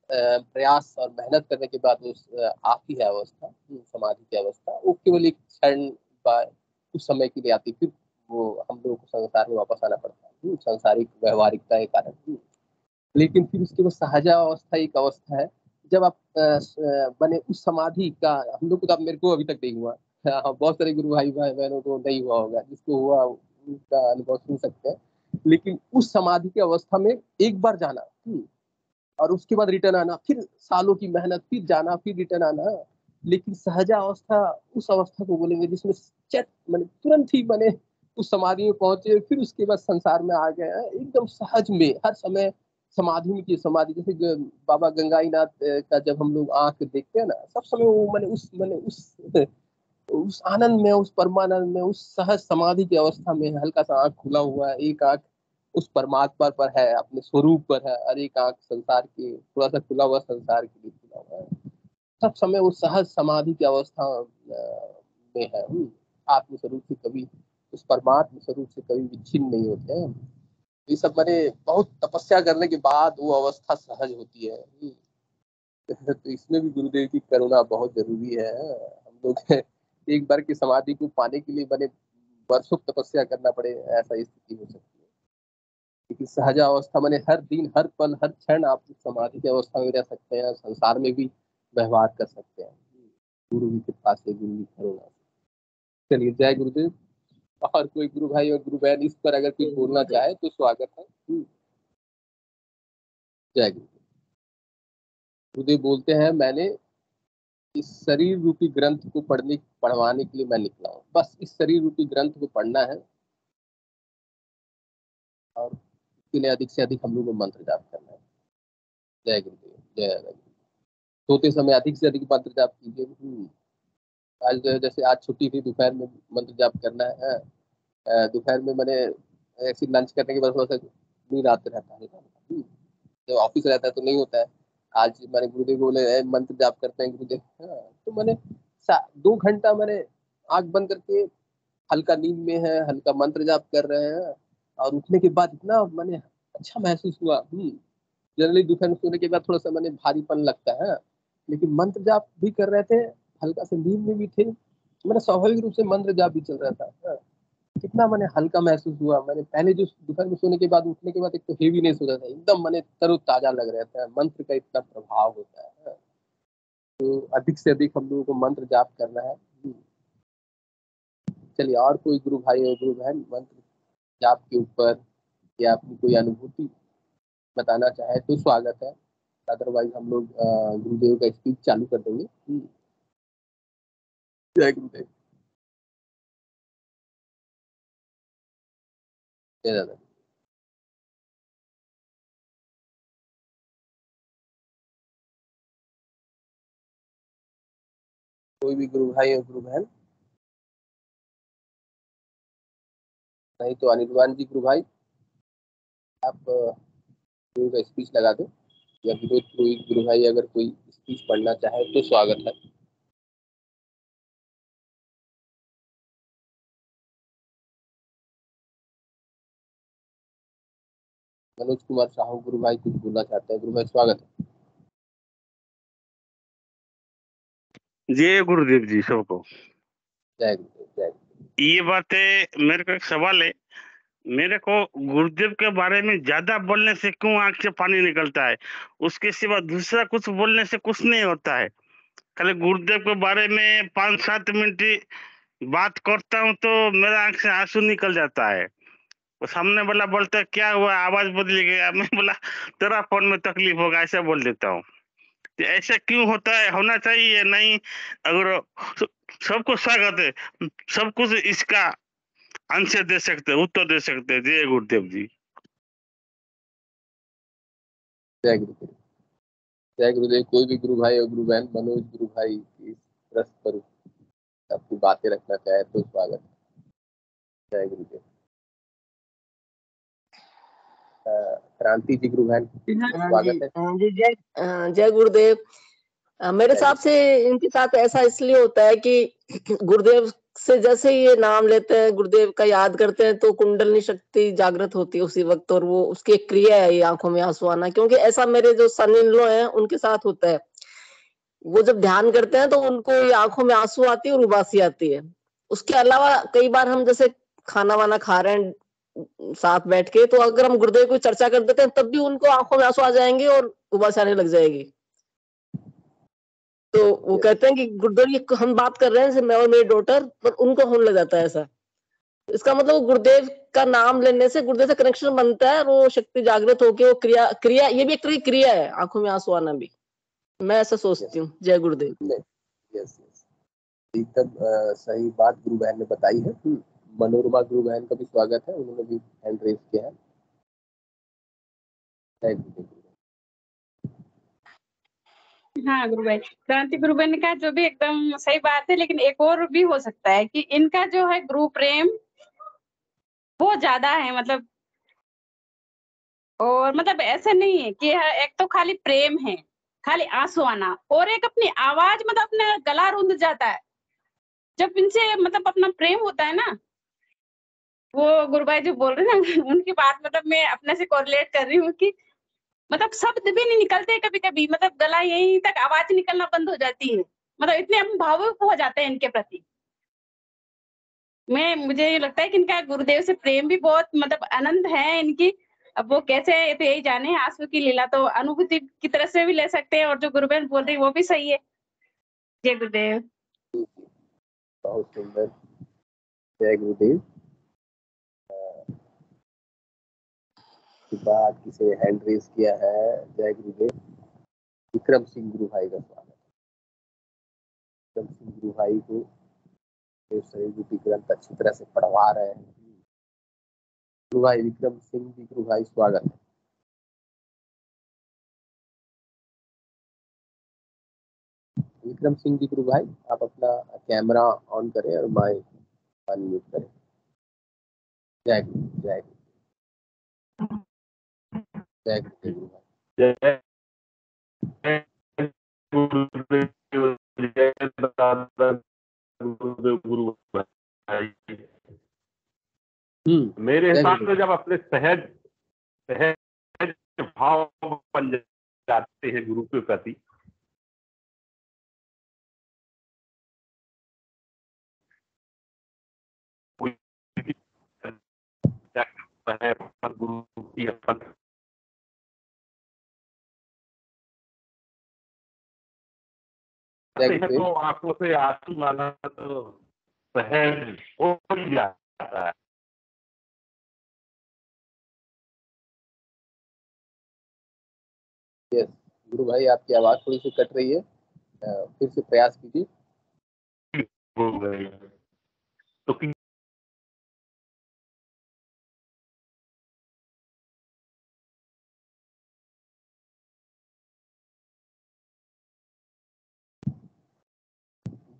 प्रयास और मेहनत करने के बाद उस आती है अवस्था, समाधि की अवस्था। वो केवल एक क्षण का कुछ समय के लिए आती, फिर वो हम लोगों को संसार में वापस आना पड़ता है सांसारिक व्यवहारिकता के कारण। लेकिन फिर उसके बाद सहजा अवस्था एक अवस्था है जब आप बने उस समाधि का। हम लोग को तो, अब मेरे को अभी तक नहीं हुआ, बहुत सारे गुरु भाई बहनों को नहीं हुआ होगा, जिसको हुआ उनका अनुभव सुन सकते हैं। लेकिन उस समाधि की अवस्था में एक बार जाना और उसके बाद रिटर्न आना, फिर सालों की मेहनत, फिर जाना, फिर रिटर्न आना। लेकिन सहजा अवस्था उस अवस्था को बोलेंगे जिसमें मैंने तुरंत ही मैंने उस समाधि में पहुंचे, फिर उसके बाद संसार में आ गए एकदम सहज में, हर समय समाधि में की समाधि। जैसे बाबा गंगाईनाथ का जब हम लोग आंख देखते हैं ना, सब समय वो उस आनंद में, उस परमानंद में, उस सहज समाधि की अवस्था में, हल्का सा आंख खुला हुआ है, एक आंख उस परमात्मा पर है, अपने स्वरूप पर है, और एक आंख संसार के, थोड़ा सा खुला हुआ संसार के लिए खुला हुआ है। सब समय वो सहज समाधि की अवस्था में है। आत्म स्वरूप से कभी, उस परमात्मा स्वरूप से कभी विच्छिन्न नहीं होते हैं। ये सब मैंने बहुत तपस्या करने के बाद वो अवस्था सहज होती है। तो इसमें भी गुरुदेव की करुणा बहुत जरूरी है। हम लोग एक बार की समाधि को पाने के लिए मैंने वर्षों तपस्या करना पड़े, ऐसा स्थिति हो सकती है। लेकिन सहजा अवस्था मैंने हर दिन, हर पल, हर क्षण आप समाधि की अवस्था में रह सकते हैं, संसार में भी व्यवहार कर सकते हैं गुरु की कृपा से, गुरु की करुणा से। चलिए, जय गुरुदेव। और कोई गुरु भाई और गुरु बहन इस पर अगर कुछ बोलना चाहे तो स्वागत है। जय गुरुदेव। गुरुदेव बोलते हैं, मैंने इस शरीर रूपी ग्रंथ को पढ़वाने के लिए मैं निकला हूँ। बस इस शरीर रूपी ग्रंथ को पढ़ना है और इसके लिए अधिक से अधिक हम लोग को मंत्र जाप करना है। जय गुरुदेव। सोते समय अधिक से अधिक मंत्र जाप कीजिए। आज जो है जैसे आज छुट्टी थी, दोपहर में मंत्र जाप करना है। दोपहर में मैंने ऐसे लंच करने के बाद थोड़ा सा नींद आते रहता है। जब ऑफिस रहता है तो नहीं होता है। आज मैंने गुरुदेव को बोले मंत्र जाप करते हैं गुरुदेव। तो मैंने 2 घंटा मैंने आंख बंद करके हल्का नींद में है, हल्का मंत्र जाप कर रहे हैं, और उठने के बाद इतना मैंने अच्छा महसूस हुआ। जनरली दोपहर में सोने के बाद थोड़ा सा मैंने भारीपन लगता है, लेकिन मंत्र जाप भी कर रहे थे, हल्का से नींद में भी थे, मेरा स्वाभाविक रूप से मंत्र जाप भी चल रहा था। कितना मैंने हल्का महसूस हुआ। मैंने पहले जो दोपहर में सोने के बाद उठने के बाद एक तो हेवीनेस होता था, एकदम मैंने तरोताजा लग रहा था। मंत्र का इतना प्रभाव होता है, तो अधिक से अधिक हम लोगों को मंत्र जाप करना है। चलिए, और कोई गुरु भाई और गुरु बहन मंत्र जाप के ऊपर या अपनी कोई अनुभूति बताना चाहे तो स्वागत है। अदरवाइज हम लोग गुरुदेव का स्पीच चालू कर देंगे। जय गुरुदेव। जय दादा। कोई भी गुरु भाई और गुरु बहन? नहीं तो अनिर्वाण जी गुरु भाई, आप गुरु का स्पीच लगा दो, या विनोद पुरोहित गुरु भाई अगर कोई स्पीच पढ़ना चाहे तो स्वागत है। मनोज कुमार साहू गुरु भाई कुछ बोलना चाहते हैं। गुरु भाई स्वागत है। जय गुरुदेव जी सबको। जय गुरुदेव। जय गुरुदेव। ये बातें मेरे को एक सवाल है। मेरे को गुरुदेव के बारे में ज्यादा बोलने से क्यों आंख से पानी निकलता है? उसके सिवा दूसरा कुछ बोलने से कुछ नहीं होता है। खाली गुरुदेव के बारे में 5-7 मिनट बात करता हूँ तो मेरा आंख से आंसू निकल जाता है। वो सामने वाला बोलता है क्या हुआ, आवाज बदल गया, मैं बोला तेरा फोन में तकलीफ होगा, ऐसा बोल देता हूँ। तो ऐसा क्यों होता है, होना चाहिए या नहीं? अगर सबको स्वागत है, सब कुछ इसका आंसर दे सकते हैं, उत्तर दे सकते हैं। जय गुरुदेव जी। जय गुरुदेव। जय गुरुदेव। कोई भी गुरु भाई और गुरु बहन मनोज गुरु भाई की प्रश्न पर अपनी बातें रखना चाहे तो स्वागत है। जय गुरुदेव। क्रांति जी गुरु बहन स्वागत है। जय गुरुदेव। मेरे हिसाब से इनके साथ ऐसा इसलिए होता है कि गुरुदेव से जैसे ही ये नाम लेते हैं, गुरुदेव का याद करते हैं, तो कुंडलनी शक्ति जागृत होती है उसी वक्त, और वो उसकी एक क्रिया है ये आंखों में आंसू आना। क्योंकि ऐसा मेरे जो सन इन लॉ है उनके साथ होता है। वो जब ध्यान करते हैं तो उनको ये आंखों में आंसू आती है और उबासी आती है। उसके अलावा कई बार हम जैसे खाना वाना खा रहे हैं साथ बैठ के, तो अगर हम गुरुदेव की चर्चा कर देते हैं तब भी उनको आंखों में आंसू आ जाएंगे और उबासी आने लग जाएगी। तो वो कहते हैं कि गुरुदेव ये हम बात कर रहे हैं जैसे मैं और मेरी डॉटर, पर उनको होने लग जाता है ऐसा। इसका मतलब गुरुदेव का नाम लेने से गुरुदेव से कनेक्शन बनता है और वो शक्ति जागृत होके वो क्रिया क्रिया ये भी एक तरह की क्रिया है, आंखों में आंसू आना भी। मैं ऐसा सोचती हूँ। जय गुरुदेव। यस यस, एकदम सही बात गुरु बहन ने बताई है। मनोरमा गुरु बहन का भी स्वागत है, उन्होंने भी हैंड रेज किया है। जय गुरुदेव। हाँ गुरु भाई, क्रांति गुरु भाई ने कहा जो भी एकदम सही बात है, लेकिन एक और भी हो सकता है कि इनका जो है गुरु प्रेम वो ज्यादा है, मतलब और मतलब ऐसे नहीं है कि एक तो खाली प्रेम है, खाली आंसू आना, और एक अपनी आवाज मतलब अपना गला रुंध जाता है जब इनसे मतलब अपना प्रेम होता है ना। वो गुरु भाई जो बोल रहे हैं ना उनकी बात मतलब मैं अपने से कोरिलेट कर रही हूँ कि मतलब शब्द भी नहीं निकलते कभी कभी, मतलब गला यहीं तक आवाज निकलना बंद हो जाती है, मतलब इतने हम भावुक हो जाते हैं इनके प्रति। मुझे ये लगता है कि इनका गुरुदेव से प्रेम भी बहुत मतलब अनंत है इनकी। अब वो कैसे है तो यही जाने, आंसू की लीला तो अनुभूति की तरह से भी ले सकते हैं, और जो गुरु बहन बोल रही है वो भी सही है। जय गुरुदेव। बहुत सुंदर। जय गुरुदेव। बाद किसी ने हैंड रेज किया है। जय गुरुदेव। विक्रम सिंह गुरु भाई का स्वागत है। विक्रम सिंह गुरु भाई को शरीर रूपी ग्रंथ अच्छी तरह से पढ़वा रहे हैं गुरु भाई। विक्रम सिंह जी गुरु भाई स्वागत है। विक्रम सिंह जी गुरु भाई, आप अपना कैमरा ऑन करें और माइक अनम्यूट करें। जय गुरु, जय गुरु, जय गुरु, गुरु भाई। जय गुरुदेव, जय दादा गुरुदेव, गुरु भाई। मेरे हिसाब से जब अपने सहज सहज भाव बन जाते हैं गुरु के प्रति, गुरु की अपन तो आंखों से आंसू आना तो सहज हो ही जाता है। यस गुरु भाई, आपकी आवाज थोड़ी सी कट रही है, फिर से प्रयास कीजिए। तो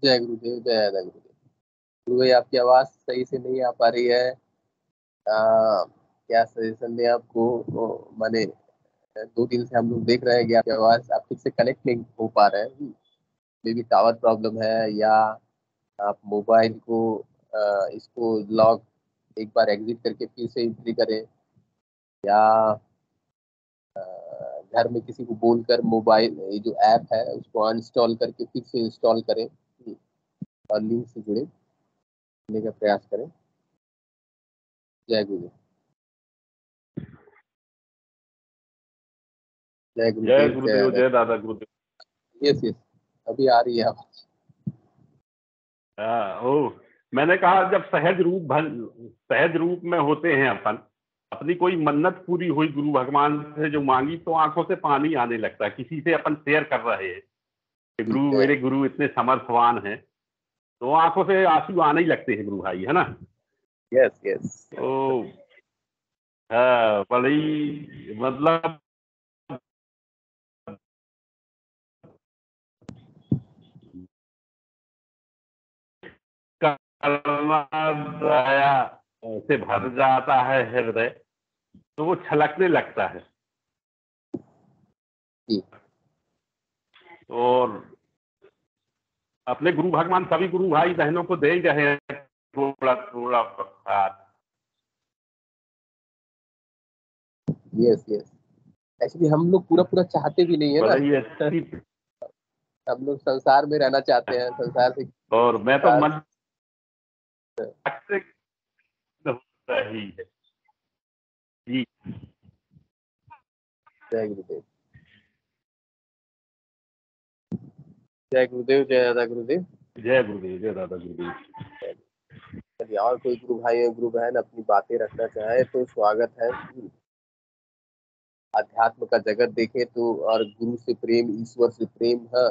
जय गुरुदेव, जय दादा गुरुदेव। गुरु भाई, आपकी आवाज सही से नहीं आ पा रही है। क्या सजेशन दें आपको? माने 2 दिन से हम लोग देख रहे हैं कि आपकी आवाज आप ठीक से कनेक्ट नहीं हो पा रहे हैं। मे बी टावर प्रॉब्लम है, या आप मोबाइल को इसको लॉक एक बार एग्जिट करके फिर से एंट्री करें, या घर में किसी को बोलकर मोबाइल ये जो ऐप है उसको अनइंस्टॉल करके फिर से इंस्टॉल करें और लिंक से जुड़ने का प्रयास करें। जय गुरुदेव, जय गुरुदेव, जय दादा गुरुदेव। यस यस, अभी आ रही है आवाज। मैंने कहा जब सहज रूप में होते हैं अपन, अपनी कोई मन्नत पूरी हुई गुरु भगवान से जो मांगी, तो आंखों से पानी आने लगता है। किसी से अपन शेयर कर रहे हैं कि गुरु, मेरे गुरु इतने समर्थवान हैं, तो आंखों से आंसू आने ही लगते हैं गुरु भाई, है ना? Yes yes. तो बड़ी मतलब दया से भर जाता है हृदय, तो वो छलकने लगता है। और अपने गुरु भगवान सभी गुरु भाई बहनों को दे ही रहे हैं थोड़ा थोड़ा प्रसाद। यस यस, एक्चुअली हम लोग पूरा पूरा चाहते भी नहीं है ना, हम लोग संसार में रहना चाहते हैं, संसार से। और मैं तो मन से होता ही है जी। जय गुरुदेव, जय गुरुदेव, जय दादा गुरुदेव, जय गुरुदेव, जय दादा गुरुदेव। चलिए, और कोई गुरु भाई या गुरु बहन अपनी बातें रखना चाहे तो स्वागत है। अध्यात्म का जगत देखें तो, और गुरु से प्रेम, ईश्वर से प्रेम है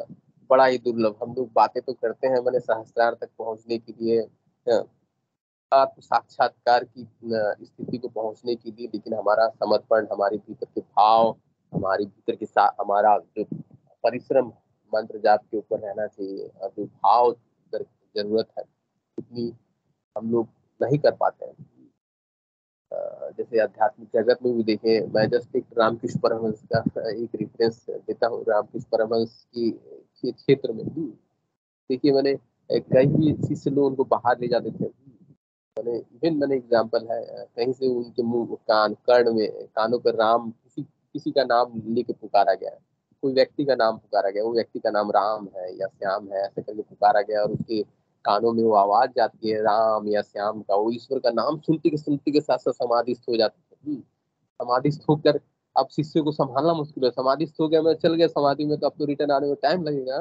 बड़ा ही दुर्लभ। हम लोग बातें तो करते हैं मैंने सहस्त्रार तक पहुंचने के लिए, आत्म साक्षात्कार की स्थिति को पहुंचने के लिए, लेकिन हमारा समर्पण, हमारे भीतर के भाव, हमारे भीतर के साथ हमारा जो परिश्रम मंत्र जाप के ऊपर रहना चाहिए, और जो भाव जरूरत है उतनी हम लोग नहीं कर पाते हैं। जैसे आध्यात्मिक जगत में भी देखें, मैं जस्ट एक रामकृष्ण परमहंस का एक रेफरेंस देता हूँ। रामकृष्ण परमहंस की क्षेत्र में देखिए, मैंने कई शिष्य लोग उनको बाहर ले जाते थे। मैंने एग्जाम्पल है, कहीं से उनके मुंह, कर्ण में, कानों पर राम, किसी का नाम लेके पुकारा गया है, कोई व्यक्ति का नाम पुकारा गया, वो व्यक्ति का नाम राम है या श्याम है, ऐसे करके पुकारा गया, और उसके कानों में वो आवाज जाती है राम या श्याम का, वो ईश्वर का नाम सुनते के साथ साथ समाधिस्थ हो जाते थे। समाधिस्थ होकर अब शिष्य को संभालना मुश्किल है। समाधिस्थ हो गया, मैं चल गया समाधि में, तो अब तो रिटर्न आने में टाइम लगेगा।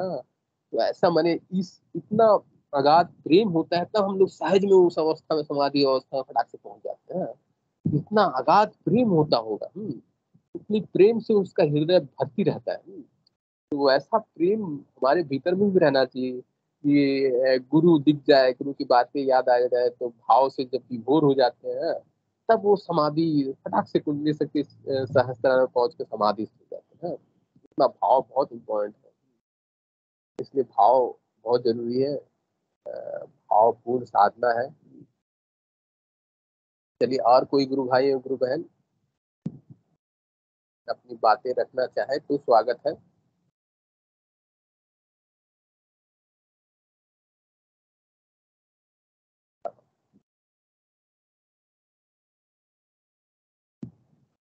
तो ऐसा मैंने इस इतना अगाध प्रेम होता है, तब हम लोग सहज में उस अवस्था में, समाधि अवस्था में फटाक से पहुंच जाते हैं। इतना अगाध प्रेम होता होगा, उतनी प्रेम से उसका हृदय भरती रहता है। तो ऐसा प्रेम हमारे भीतर में भी रहना चाहिए कि गुरु दिख जाए, गुरु की बातें याद आ जाए, तो भाव से जब विभोर हो जाते हैं, तब वो समाधि फटाक से कुंडली शक्ति सहस्त्रार में पहुंच के समाधि हो जाते हैं। इतना भाव बहुत इम्पोर्टेंट है। इसलिए भाव बहुत जरूरी है, भावपूर्ण साधना है। चलिए, और कोई गुरु भाई और गुरु बहन अपनी बातें रखना चाहे तो स्वागत है।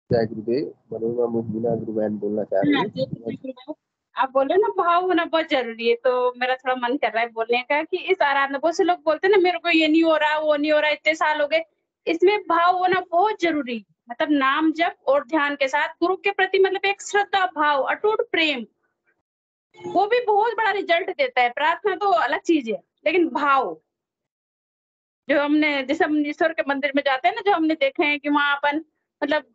जय गुरुदेव। मनोरमा मुहिना गुरु बहन बोलना चाह रही है। आप बोले ना भाव होना बहुत जरूरी है, तो मेरा थोड़ा मन कर रहा है बोलने का कि इस आराधना, बहुत से लोग बोलते हैं ना मेरे को ये नहीं हो रहा, वो नहीं हो रहा, इतने साल हो गए। इसमें भाव होना बहुत जरूरी है। मतलब नाम जप और ध्यान के साथ गुरु के प्रति मतलब एक श्रद्धा भाव, अटूट प्रेम, वो भी बहुत बड़ा रिजल्ट देता है। प्रार्थना तो अलग चीज है, लेकिन भाव जो हमने, जैसे हम ईश्वर के मंदिर में जाते हैं ना, जो हमने देखे हैं कि वहां अपन मतलब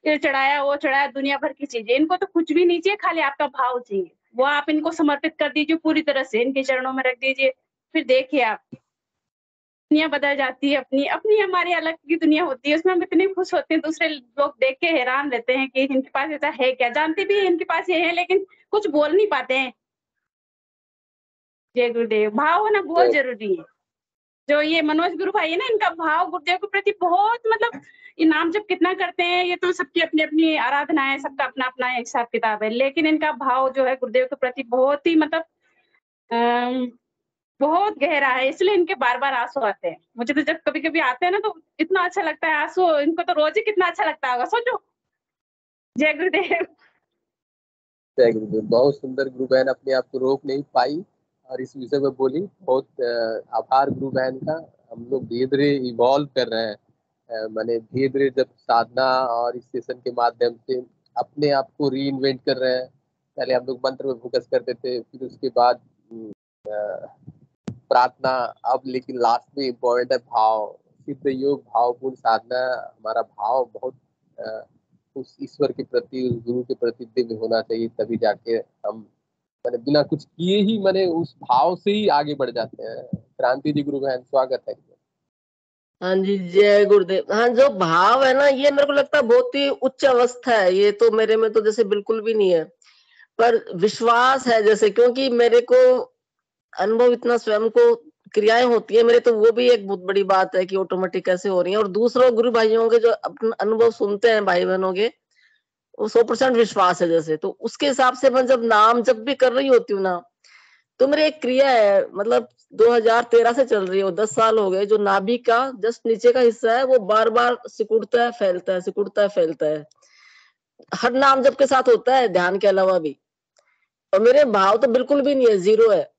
ये चढ़ाया वो चढ़ाया, दुनिया भर की चीजें, इनको तो कुछ भी नहीं चाहिए, खाली आपका भाव चाहिए। वो आप इनको समर्पित कर दीजिए पूरी तरह से, इनके चरणों में रख दीजिए। फिर देखिए आप, दुनिया बदल जाती है। अपनी अपनी हमारी अलग की दुनिया होती है, उसमें हम इतने खुश होते हैं, दूसरे लोग देख के हैरान रहते हैं कि इनके पास ऐसा है क्या, जानते भी इनके पास ये है लेकिन कुछ बोल नहीं पाते हैं। जय गुरुदेव। भाव होना बहुत जरूरी है। जो ये मनोज गुरु भाई है ना, इनका भाव गुरुदेव के प्रति बहुत, मतलब इनाम जब कितना करते हैं, ये तो सबकी अपनी अपनी आराधना है, सबका अपना अपना हिसाब किताब है, लेकिन इनका भाव जो है गुरुदेव के प्रति बहुत ही मतलब बहुत गहरा है। इसलिए इनके बार बार आंसू आते हैं। मुझे तो जब कभी कभी आते हैं ना, तो इतना अच्छा लगता है आंसू, इनको तो रोज ही कितना अच्छा लगता होगा, सोचो। जय गुरुदेव। जय गुरुदेव। बहुत सुंदर गुरु बहन अपने आप को रोक नहीं पाई और इस विषय में बोली। बहुत आभार गुरु बहन का। हम लोग धीरे धीरे इवॉल्व कर रहे हैं, माने धीरे धीरे जब साधना और इस सेशन के माध्यम से अपने आप को री इन्वेंट कर रहे हैं। पहले हम लोग मंत्र में फोकस करते थे, फिर उसके बाद प्रार्थना, अब लेकिन लास्ट में इम्पोर्टेंट है भाव। सिद्ध योग भावपूर्ण साधना। हमारा भाव बहुत उस ईश्वर के प्रति, उस गुरु के प्रति दिव्य होना चाहिए, तभी जाके हम मैंने बिना कुछ किए ही मैंने उस भाव से ही आगे बढ़ जाते हैं। क्रांति जी गुरु बहन स्वागत है। हाँ जी, जय गुरुदेव। हाँ, जो भाव है ना, ये मेरे को लगता है बहुत ही उच्च अवस्था है। ये तो मेरे में तो जैसे बिल्कुल भी नहीं है, पर विश्वास है जैसे, क्योंकि मेरे को अनुभव इतना स्वयं को क्रियाएं होती है मेरे, तो वो भी एक बहुत बड़ी बात है कि ऑटोमेटिक कैसे हो रही है। और दूसरों गुरु भाइयों के जो अपने अनुभव सुनते हैं भाई बहनों के, वो 100% विश्वास है जैसे। तो उसके हिसाब से मैं जब नाम जब भी कर रही होती हूँ ना, तो मेरी एक क्रिया है, मतलब 2013 से चल रही है, 10 साल हो गए। जो नाभि का जस्ट नीचे का हिस्सा है, वो बार बार सिकुड़ता है फैलता है, सिकुड़ता है फैलता है। हर नाम जप के साथ होता है, ध्यान के अलावा भी। और मेरे भाव तो बिल्कुल भी नहीं है, जीरो है।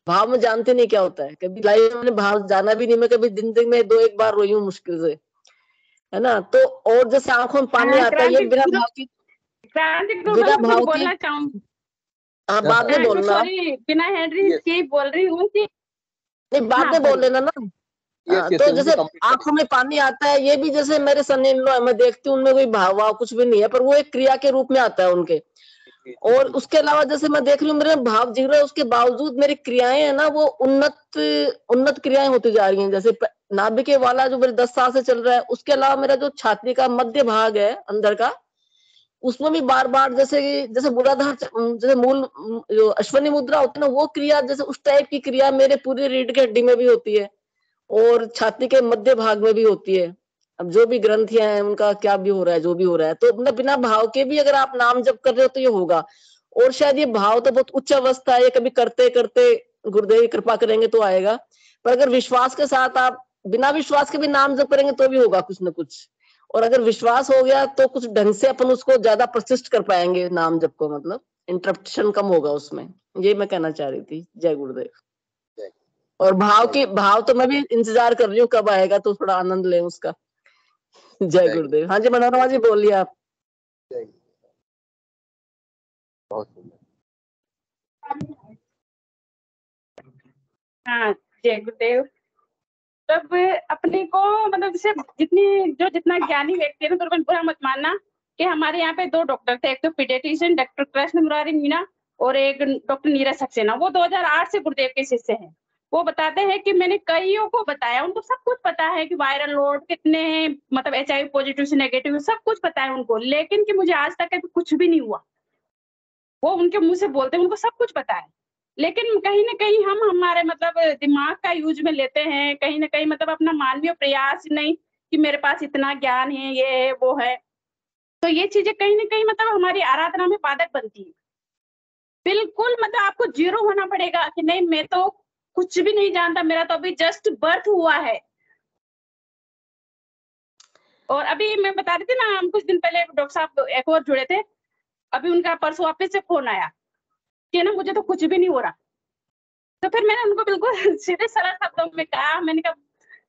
भाव में जानते नहीं क्या होता है, कभी लाइफ में भाव जाना भी नहीं। मैं कभी जिंदगी में 2-1 बार रोई हूँ मुश्किल से, है ना। तो और जैसे आंखों में पानी आता है, ये बिना भाव की, क्रांति गुरु बिना मैं कुछ भाव की। बोलना चाहूंगी। हाँ, बाद में बोलना। सॉरी, बिना हेडरी की बोल रही हूँ कि नहीं, बाद हाँ में बोल बोलिए। लेना ना। तो जैसे आंखों में पानी आता है, ये भी जैसे मेरे सन इन लॉ है, मैं देखती हूँ उनमें कोई भाव वाव कुछ भी नहीं है, पर वो एक क्रिया के रूप में आता है उनके। और उसके अलावा जैसे मैं देख रही हूँ मेरे भाव जीरो है, उसके बावजूद मेरी क्रियाएं है ना, वो उन्नत क्रियाएं होती जा रही हैं। जैसे नाभिक वाला जो मेरे 10 साल से चल रहा है, उसके अलावा मेरा जो छाती का मध्य भाग है अंदर का, उसमें भी बार बार जैसे जैसे मूलाधार, जैसे मूल जो अश्वनी मुद्रा होती है ना, वो क्रिया जैसे उस टाइप की क्रिया मेरे पूरी रीढ़ की हड्डी में भी होती है और छाती के मध्य भाग में भी होती है। अब जो भी ग्रंथियां हैं उनका क्या भी हो रहा है, जो भी हो रहा है, तो मतलब बिना भाव के भी अगर आप नाम जप कर रहे हो तो ये होगा। और शायद ये भाव तो बहुत उच्च अवस्था है, ये कभी करते करते गुरुदेव की कृपा करेंगे तो आएगा। पर अगर विश्वास के साथ आप बिना विश्वास के भी नाम जप करेंगे तो भी होगा कुछ ना कुछ। और अगर विश्वास हो गया तो कुछ ढंग से अपन उसको ज्यादा प्रशिष्ट कर पाएंगे नाम जप को, मतलब इंटरप्शन कम होगा उसमें। ये मैं कहना चाह रही थी। जय गुरुदेव। और भाव तो मैं भी इंतजार कर रही हूँ कब आएगा, तो थोड़ा आनंद लें उसका। जय गुरुदेव। हाँ जी, मनोरमा जी बोलिए आप। बहुत सुंदर। हाँ, जय गुरुदेव। तब अपने को मतलब जैसे जितना ज्ञानी व्यक्ति है ना, तो बुरा मत मानना कि हमारे यहाँ पे 2 डॉक्टर थे। एक तो पीडियाट्रिशियन डॉक्टर कृष्ण मुरारी मीना और एक डॉक्टर नीरज सक्सेना। वो 2008 से गुरुदेव के शिष्य हैं। वो बताते हैं कि मैंने कईयों को बताया, उनको सब कुछ पता है कि वायरल लोड कितने हैं, मतलब HIV पॉजिटिव से नेगेटिव, सब कुछ पता है उनको, लेकिन कि मुझे आज तक कभी कुछ भी नहीं हुआ। वो उनके मुंह से बोलते हैं, उनको सब कुछ पता है, लेकिन कहीं न कहीं हम हमारे मतलब दिमाग का यूज़ में लेते हैं, कहीं न कहीं मतलब अपना मानवीय प्रयास नहीं कि मेरे पास इतना ज्ञान है, ये है, वो है। तो ये चीज़ें कहीं न कहीं मतलब हमारी आराधना में बाधक बनती है। बिल्कुल मतलब आपको ज़ीरो होना पड़ेगा कि नहीं मैं तो कुछ भी नहीं जानता, मेरा तो अभी जस्ट बर्थ हुआ है। और अभी मैं बता रही थी ना, हम कुछ दिन पहले डॉक्टर साहब एक और जुड़े थे, अभी उनका परसों वापस से फ़ोन आया कि ना मुझे तो कुछ भी नहीं हो रहा। तो फिर मैंने उनको बिल्कुल सीधे सरल शब्दों में कहा, मैंने कहा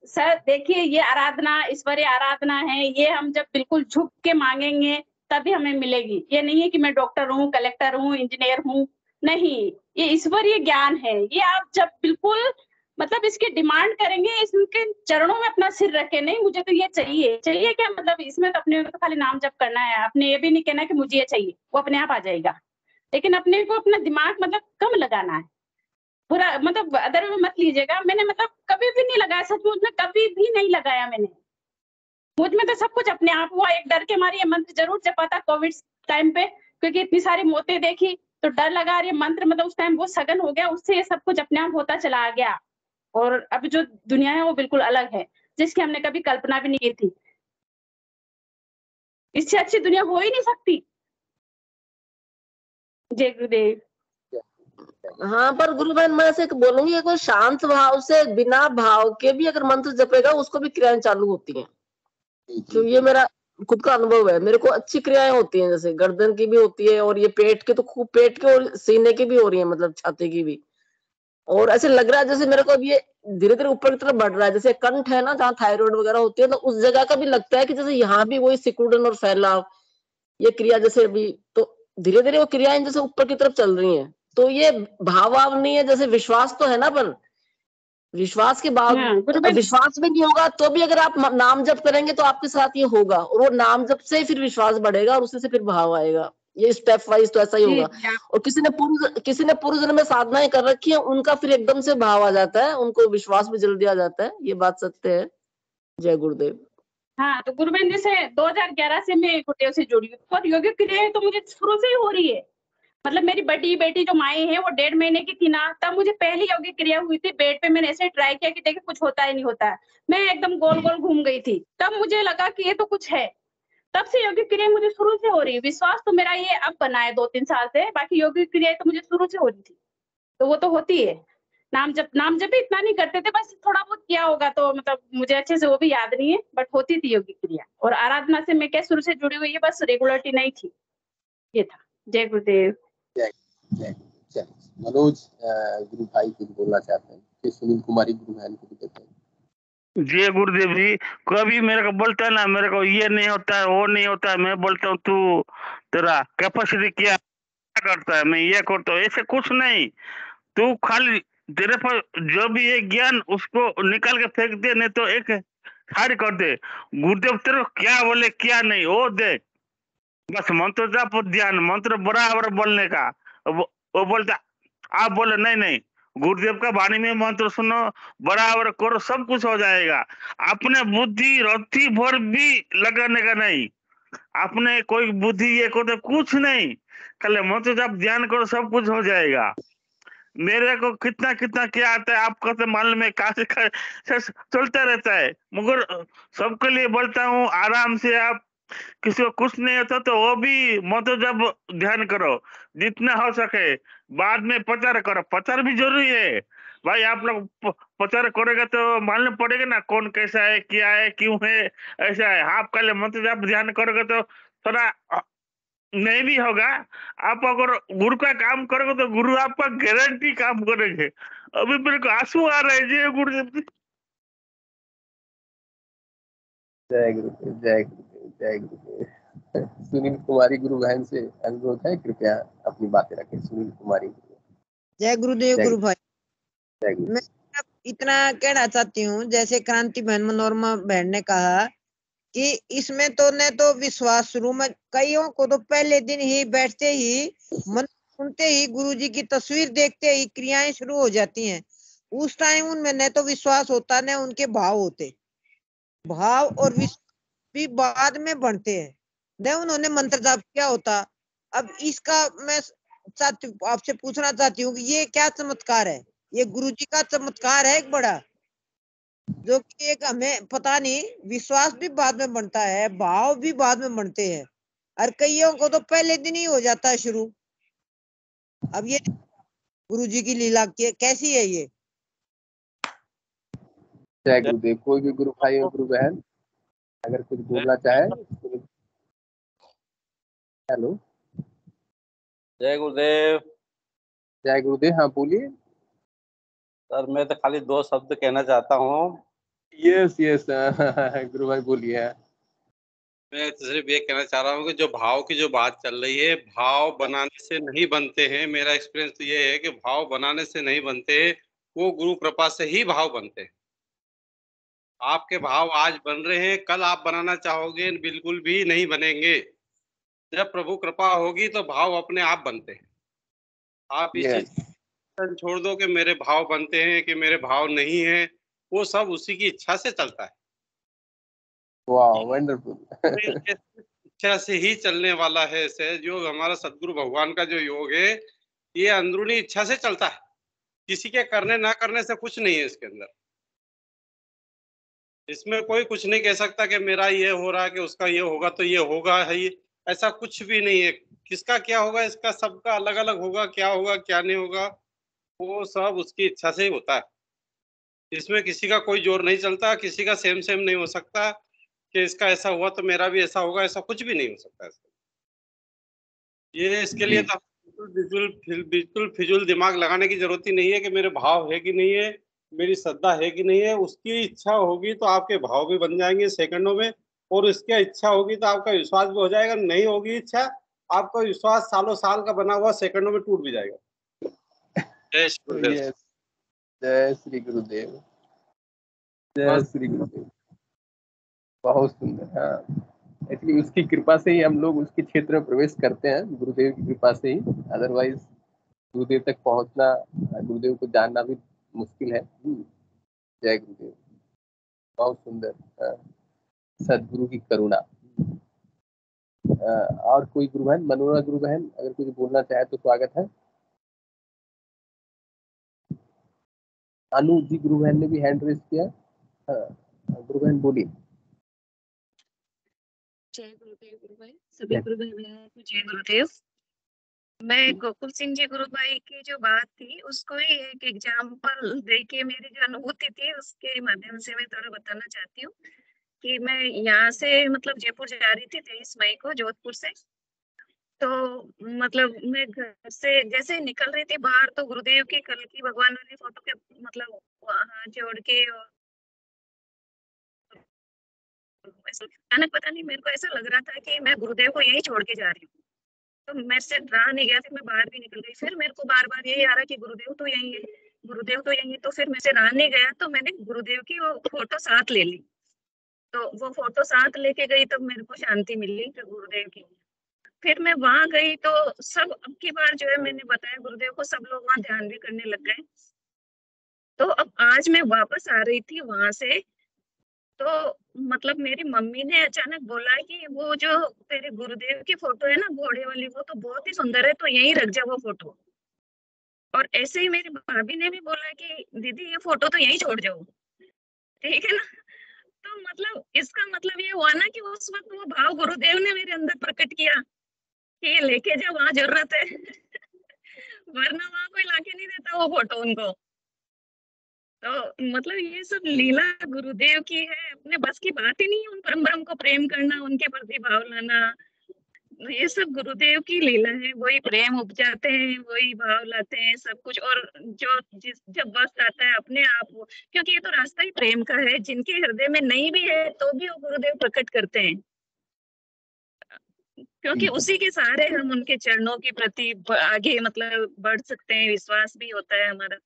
सर देखिए ये आराधना ईश्वरीय आराधना है, ये हम जब बिल्कुल झुक के माँगेंगे तभी हमें मिलेगी। ये नहीं है कि मैं डॉक्टर हूँ, कलेक्टर हूँ, इंजीनियर हूँ, नहीं, ये ईश्वरीय ज्ञान है। ये आप जब बिल्कुल मतलब इसकी डिमांड करेंगे, इसके चरणों में अपना सिर रख के, नहीं मुझे तो ये चाहिए। चाहिए क्या मतलब इसमें तो अपने को तो खाली नाम जप करना है, आपने ये भी नहीं कहना कि मुझे ये चाहिए, वो अपने आप आ जाएगा। लेकिन अपने को अपना दिमाग मतलब कम लगाना है। पूरा मतलब अदर में मत लीजिएगा, मैंने मतलब कभी भी नहीं लगाया, सचमुच में कभी भी नहीं लगाया मैंने। मुझ में तो सब कुछ अपने आप हुआ, एक डर के मारे ये मंत्र ज़रूर जपा था कोविड टाइम पे, क्योंकि इतनी सारी मौतें देखी, तो डर लगा और ये मंत्र मतलब उस टाइम बहुत सघन हो गया, उससे ये सब कुछ अपने आप होता चला गया। और अब जो दुनिया है वो बिल्कुल अलग है, जिसकी हमने कभी कल्पना भी नहीं की थी। इससे अच्छी दुनिया हो ही नहीं सकती। जय गुरुदेव। हाँ, पर गुरु बहन मैं ऐसे बोलूंगी, अगर शांत भाव से बिना भाव के भी अगर मंत्र जपेगा उसको भी क्रियाएं चालू होती हैं। तो ये मेरा खुद का अनुभव है, मेरे को अच्छी क्रियाएं होती हैं, जैसे गर्दन की भी होती है और ये पेट के तो खूब, पेट के और सीने की भी हो रही है, मतलब छाती की भी। और ऐसे लग रहा है जैसे मेरे को अब ये धीरे धीरे ऊपर की तरफ बढ़ रहा है, जैसे कंठ है ना जहाँ थायराइड वगैरह होती है, तो उस जगह का भी लगता है कि जैसे यहाँ भी वही सिकुड़न और फैलाव, ये क्रिया जैसे अभी तो धीरे धीरे वो क्रियाएं जैसे ऊपर की तरफ चल रही हैं। तो ये भाव नहीं है, जैसे विश्वास तो है ना, पर विश्वास के बाद हाँ, गुरुबेन विश्वास भी नहीं होगा तो भी अगर आप नाम जप करेंगे तो आपके साथ ये होगा, और वो नाम जप से फिर विश्वास बढ़ेगा और उससे फिर भाव आएगा। ये स्टेप वाइज तो ऐसा ही जी, होगा। जी, आप और किसी ने पूर्व जन्म में साधनाएं कर रखी है, उनका फिर एकदम से भाव आ जाता है, उनको विश्वास भी जल्दी आ जाता है। ये बात सत्य है। जय गुरुदेव। हाँ, तो गुरुबेन जैसे 2011 से मैं गुरुदेव से जुड़ी हूँ और योगिक क्रियाएं तो मुझे शुरू से ही हो रही है। मतलब मेरी बड़ी बेटी जो माई है वो 1.5 महीने की थी ना, तब मुझे पहली योगिक क्रिया हुई थी बेड पे। मैंने ऐसे ट्राई किया कि देखिए कुछ होता है नहीं होता है, मैं एकदम गोल गोल घूम गई थी। तब मुझे लगा कि ये तो कुछ है। तब से योगिक क्रिया मुझे शुरू से हो रही है। विश्वास तो मेरा ये अब बना है 2-3 साल से, बाकी योगिक क्रिया तो मुझे शुरू से हो रही थी। तो वो तो होती है। नाम जप भी इतना नहीं करते थे, बस थोड़ा बहुत किया होगा, तो मतलब मुझे अच्छे से वो भी याद नहीं है, बट होती थी योगिक क्रिया। और आराधना से मैं क्या शुरू से जुड़ी हुई है, बस रेगुलरिटी नहीं थी। ये था। जय गुरुदेव। जय जय जय। मनोज गुरु भाई कुछ बोलना चाहते हैं, फिर सुनील कुमारी गुरु बहन को भी देते हैं। जय गुरुदेव जी। कभी मेरे को बोलता है ना, मेरे को ये नहीं होता है, वो नहीं होता है, मैं बोलता हूँ तू तेरा कैपेसिटी क्या करता है, मैं ये करता हूँ, ऐसे कुछ नहीं। तू खाली तेरे पर जो भी है ज्ञान उसको निकाल के फेंक दे, नहीं तो एक खाली कर दे। गुरुदेव तेरे को क्या बोले क्या नहीं वो दे, बस मंत्र जाप ध्यान, मंत्र बराबर बोलने का। वो बोलता, आप बोले नहीं नहीं, गुरुदेव का वाणी में मंत्र सुनो, बराबर करो, सब कुछ हो जाएगा। अपने बुद्धि रत्ती भर भी लगाने का नहीं, अपने कोई बुद्धि ये को तो कुछ नहीं, खाली मंत्र जाप ध्यान करो, सब कुछ हो जाएगा। मेरे को कितना कितना क्या आता है आपको तो मालूम है, कहाँ से चलता रहता है, मगर सबके लिए बोलता हूँ आराम से। आप किसी को कुछ नहीं होता तो वो भी मंत्र जब ध्यान करो जितना हो सके, बाद में प्रचार करो, प्रचार भी जरूरी है भाई। आप लोग प्रचार करेगा तो मालूम पड़ेगा ना कौन कैसा है, क्या है, क्यों है, ऐसा है। आप कल मंत्र जब ध्यान करोगे तो थोड़ा नहीं भी होगा। आप अगर गुरु का काम करोगे तो गुरु आपका गारंटी काम करेंगे। अभी मेरे को आंसू आ रहे हैं जी गुरुदेव जी। जय गुरुदेव जय गुरुदेव जय गुरुदेव। सुनील कुमारी गुरु बहन से अनुरोध है, कृपया अपनी बातें रखें। सुनील कुमारी। जय गुरुदेव जय गुरु भाई। जय गुरुदेव। मैं इतना कहना चाहती हूँ, जैसे क्रांति बहन मनोरमा बहन ने कहा कि इसमें तो न तो विश्वास शुरू में, कईयों को तो पहले दिन ही बैठते ही मन सुनते ही गुरुजी की तस्वीर देखते ही क्रियाएं शुरू हो जाती हैं। उस टाइम उनमें न तो विश्वास होता न उनके भाव होते। भाव और विश्वास भी बाद में बढ़ते हैं न उन्होंने मंत्र जाप किया होता। अब इसका मैं आपसे पूछना चाहती हूँ कि ये क्या चमत्कार है? ये गुरु जी का चमत्कार है एक बड़ा, जो कि एक हमें पता नहीं, विश्वास भी बाद में बनता है, भाव भी बाद में बनते हैं, और कईयों को तो पहले दिन ही हो जाता है शुरू। अब ये गुरु जी की लीला कैसी है ये? जय गुरुदेव। कोई भी गुरु भाई और गुरु बहन अगर कुछ बोलना चाहे। हेलो, जय गुरुदेव। जय गुरुदेव। हाँ बोलिए। सर मैं तो खाली 2 शब्द कहना चाहता हूँ। यस यस गुरु भाई बोलिए। मैं तो सिर्फ ये कहना चाह रहा हूँ कि जो भाव की जो बात चल रही है, भाव बनाने से नहीं बनते हैं। मेरा एक्सपीरियंस तो ये है कि भाव बनाने से नहीं बनते, वो गुरु कृपा से ही भाव बनते हैं। आपके भाव आज बन रहे हैं, कल आप बनाना चाहोगे बिल्कुल भी नहीं बनेंगे। जब प्रभु कृपा होगी तो भाव अपने आप बनते हैं। आप इस चीज छोड़ दो कि मेरे भाव बनते हैं कि मेरे भाव नहीं है, वो सब उसी की इच्छा से चलता है। वाह वंडरफुल। इच्छा से ही चलने वाला है। ऐसे जो हमारा सदगुरु भगवान का जो योग है, ये अंदरूनी इच्छा से चलता है। किसी के करने ना करने से कुछ नहीं है इसके अंदर। इसमें कोई कुछ नहीं कह सकता कि मेरा ये हो रहा है कि उसका ये होगा तो ये होगा है ही। ऐसा कुछ भी नहीं है। किसका क्या होगा, इसका सबका अलग अलग होगा। क्या होगा क्या नहीं होगा, वो सब उसकी इच्छा से ही होता है। इसमें किसी का कोई जोर नहीं चलता, किसी का सेम सेम नहीं हो सकता कि इसका ऐसा हुआ तो मेरा भी ऐसा होगा। ऐसा कुछ भी नहीं हो सकता। ये इसके लिए तो बिल्कुल फिजूल दिमाग लगाने की जरूरत ही नहीं है कि मेरे भाव है कि नहीं है, मेरी श्रद्धा है कि नहीं है। उसकी इच्छा होगी तो आपके भाव भी बन जाएंगे सेकंडों में, और उसकी इच्छा होगी तो आपका विश्वास भी हो जाएगा। नहीं होगी इच्छा, आपका विश्वास सालों साल का बना हुआ सेकंडों में टूट भी जाएगा। जय श्री गुरुदेव। जय श्री गुरुदेव। जय श्री गुरुदेव। बहुत सुंदर। हाँ, एक्चुअली उसकी कृपा से ही हम लोग उसके क्षेत्र में प्रवेश करते हैं, गुरुदेव की कृपा से ही। अदरवाइज गुरुदेव तक पहुंचना, गुरुदेव को जानना भी मुश्किल है। जय गुरुदेव। बहुत सुंदर। सदगुरु की करुणा। और कोई गुरु बहन, मनोरमा गुरु बहन अगर कुछ बोलना चाहे तो स्वागत है। अनु जी गुरु बहन ने भी हैंड रेज किया। गुरु बहन बोलिए। जय गुरुदेव गुरु भाई, सभी गुरु बहनों को जय गुरुदेव। मैं गोकुल सिंह जी गुरु भाई की जो बात थी उसको ही एक एग्जाम्पल देके मेरी जो अनुभूति थी उसके माध्यम से मैं थोड़ा बताना चाहती हूँ कि मैं यहाँ से मतलब जयपुर जा रही थी 23 मई को जोधपुर से। तो मतलब मैं घर से जैसे निकल रही थी बाहर तो गुरुदेव की कल की भगवान वाली फोटो के मतलब वहाँ जोड़ के अचानक पता नहीं मेरे को ऐसा लग रहा था कि मैं गुरुदेव को यही छोड़ के जा रही हूँ। तो मेरे से रहा नहीं गया, फिर मैं बाहर भी निकल गई। फिर मेरे को बार बार यही आ रहा कि गुरुदेव तो यही है, गुरुदेव तो यही है। तो फिर मेरे से रहा नहीं गया, तो मैंने गुरुदेव की वो फोटो साथ ले ली। तो वो फोटो साथ लेके गई तब मेरे को शांति मिली गुरुदेव की। फिर मैं वहां गई तो सब अब की बार जो है मैंने बताया गुरुदेव को, सब लोग वहां ध्यान भी करने लग गए। तो अब आज मैं वापस आ रही थी वहां से, तो मतलब मेरी मम्मी ने अचानक बोला कि वो जो तेरे गुरुदेव की फोटो है ना घोड़े वाली, वो तो बहुत ही सुंदर है, तो यहीं रख जा वो फोटो। और ऐसे ही मेरी भाभी ने भी बोला कि दीदी ये फोटो तो यहीं छोड़ जाओ, ठीक है ना। तो मतलब इसका मतलब ये हुआ ना कि उस वक्त वो भाव गुरुदेव ने मेरे अंदर प्रकट किया कि ये लेके जा, वहां जरूरत है वरना वहां कोई लाके नहीं देता वो फोटो उनको। तो मतलब ये सब लीला गुरुदेव की है, अपने बस की बात ही नहीं है उन परम ब्रह्म को प्रेम करना, उनके प्रति भाव लाना। ये सब गुरुदेव की लीला है। वही प्रेम उपजाते हैं, वही भाव लाते हैं सब कुछ। और जो जब वक्त आता है अपने आप वो, क्योंकि ये तो रास्ता ही प्रेम का है, जिनके हृदय में नहीं भी है तो भी वो गुरुदेव प्रकट करते हैं, क्योंकि उसी के सहारे हम उनके चरणों के प्रति आगे मतलब बढ़ सकते हैं, विश्वास भी होता है हमारा।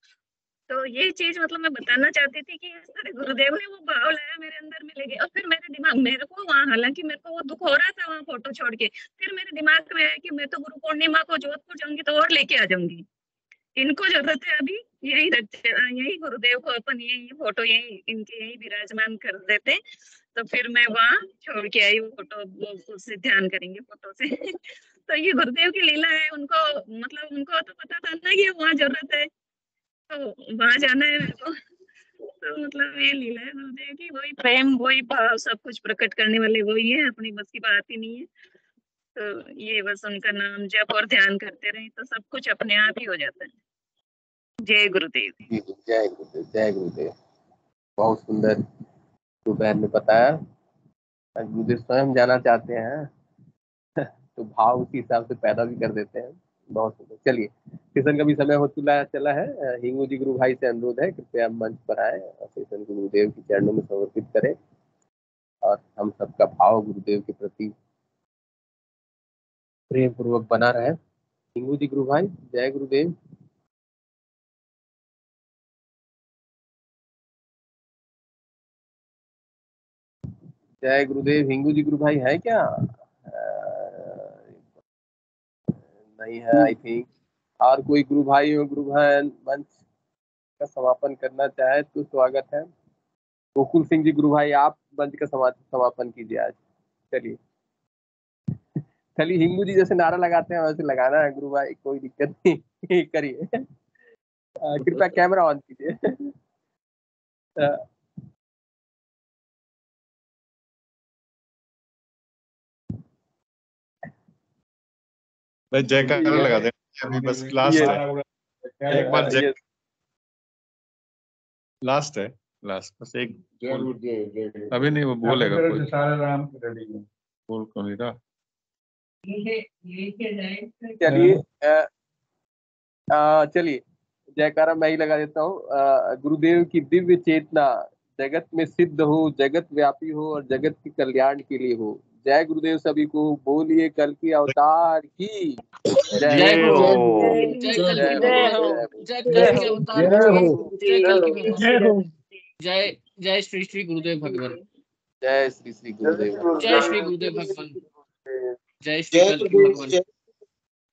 तो ये चीज मतलब मैं बताना चाहती थी कि इस तरह गुरुदेव ने वो भाव लाया मेरे अंदर में लेके। और फिर मेरे दिमाग, मेरे को वहाँ हालांकि मेरे को वो दुख हो रहा था वहाँ फोटो छोड़ के, फिर मेरे दिमाग में आया कि मैं तो गुरु पूर्णिमा को जोधपुर जाऊंगी तो और लेके आ जाऊंगी। इनको जरूरत है अभी यही रखते, यही गुरुदेव को अपन यही फोटो यही इनके यही विराजमान कर देते, तो फिर मैं वहाँ छोड़ के आई वो फोटो, वो उससे ध्यान करेंगे फोटो से। तो ये गुरुदेव की लीला है, उनको मतलब उनको तो पता था ना कि वहाँ जरूरत है, तो वहाँ जाना है मेरे को। तो मतलब ये लीला है गुरुदेव की, वही प्रेम वही भाव सब कुछ प्रकट करने वाले वही है, अपनी बस की बात ही नहीं है। तो ये बस उनका नाम जप और ध्यान करते रहे तो सब कुछ अपने आप ही हो जाता है। जय गुरुदेव। जी जी, जय गुरुदेव, जय गुरुदेव। बहुत सुंदर गुरु बहन ने बताया। गुरुदेव स्वयं जाना चाहते हैं तो भाव उसी हिसाब से पैदा भी कर देते हैं। बहुत सुंदर। चलिए, सेशन का भी समय हो चला है। हिंगू जी गुरु भाई से अनुरोध है, कृपया मंच पर आए और सेशन को गुरुदेव के चरणों में समर्पित करें और हम सबका भाव गुरुदेव के प्रति प्रेम पूर्वक बना रहे। हिंगू जी गुरु भाई, जय गुरुदेव। जय गुरुदेव। हिंगू जी गुरु भाई है क्या? नहीं है आई थिंक। और कोई गुरु भाई हो, गुरु बहन मंच का समापन करना चाहे तो स्वागत है। गोकुल सिंह जी गुरु भाई, आप मंच का समापन कीजिए आज। चलिए, खाली हिंगू जी जैसे नारा लगाते हैं वैसे लगाना है गुरु भाई, कोई दिक्कत नहीं। करिए। कृपया कैमरा ऑन कीजिए। भाई जयकारा लगा दे, अभी बस लास्ट है। एक बार जय, लास्ट है, लास्ट बस एक। अभी नहीं, वो बोलेगा कोई। बोल कौन नहीं रहा। चलिए, चलिए जयकारा मैं ही लगा देता हूँ। गुरुदेव की दिव्य चेतना जगत में सिद्ध हो, जगत व्यापी हो और जगत के कल्याण के लिए हो। जय गुरुदेव सभी को। बोलिए कल की अवतार की जय जय हो, हो। जय कल की भगवान, जय कल की अवतार की, जय कल की भगवान। जय जय श्री श्री गुरुदेव भगवान। जय श्री श्री गुरुदेव। जय श्री गुरुदेव भगवान। जय श्री कल की भगवान।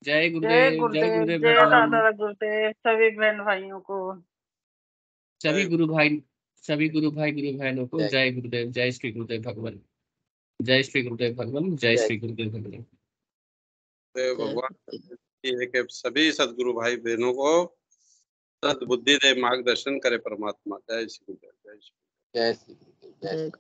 जय गुरुदेव, जय गुरुदेव जय भगवान। दादा गुरुदेव, सभी बहन भाइयों को, सभी गुरु भाई गुरु बहनों को जय गुरुदेव, जय श्री गुरुदेव भगवान। जय श्री गुरुदेव भगवान, जय श्री गुरुदेव भगवान। भगवान ये है कि सभी सदगुरु भाई बहनों को सद्बुद्धि दे, मार्गदर्शन करे परमात्मा। जय श्री गुरुदेव, जय श्री जय श्री गुरुदेव, जय।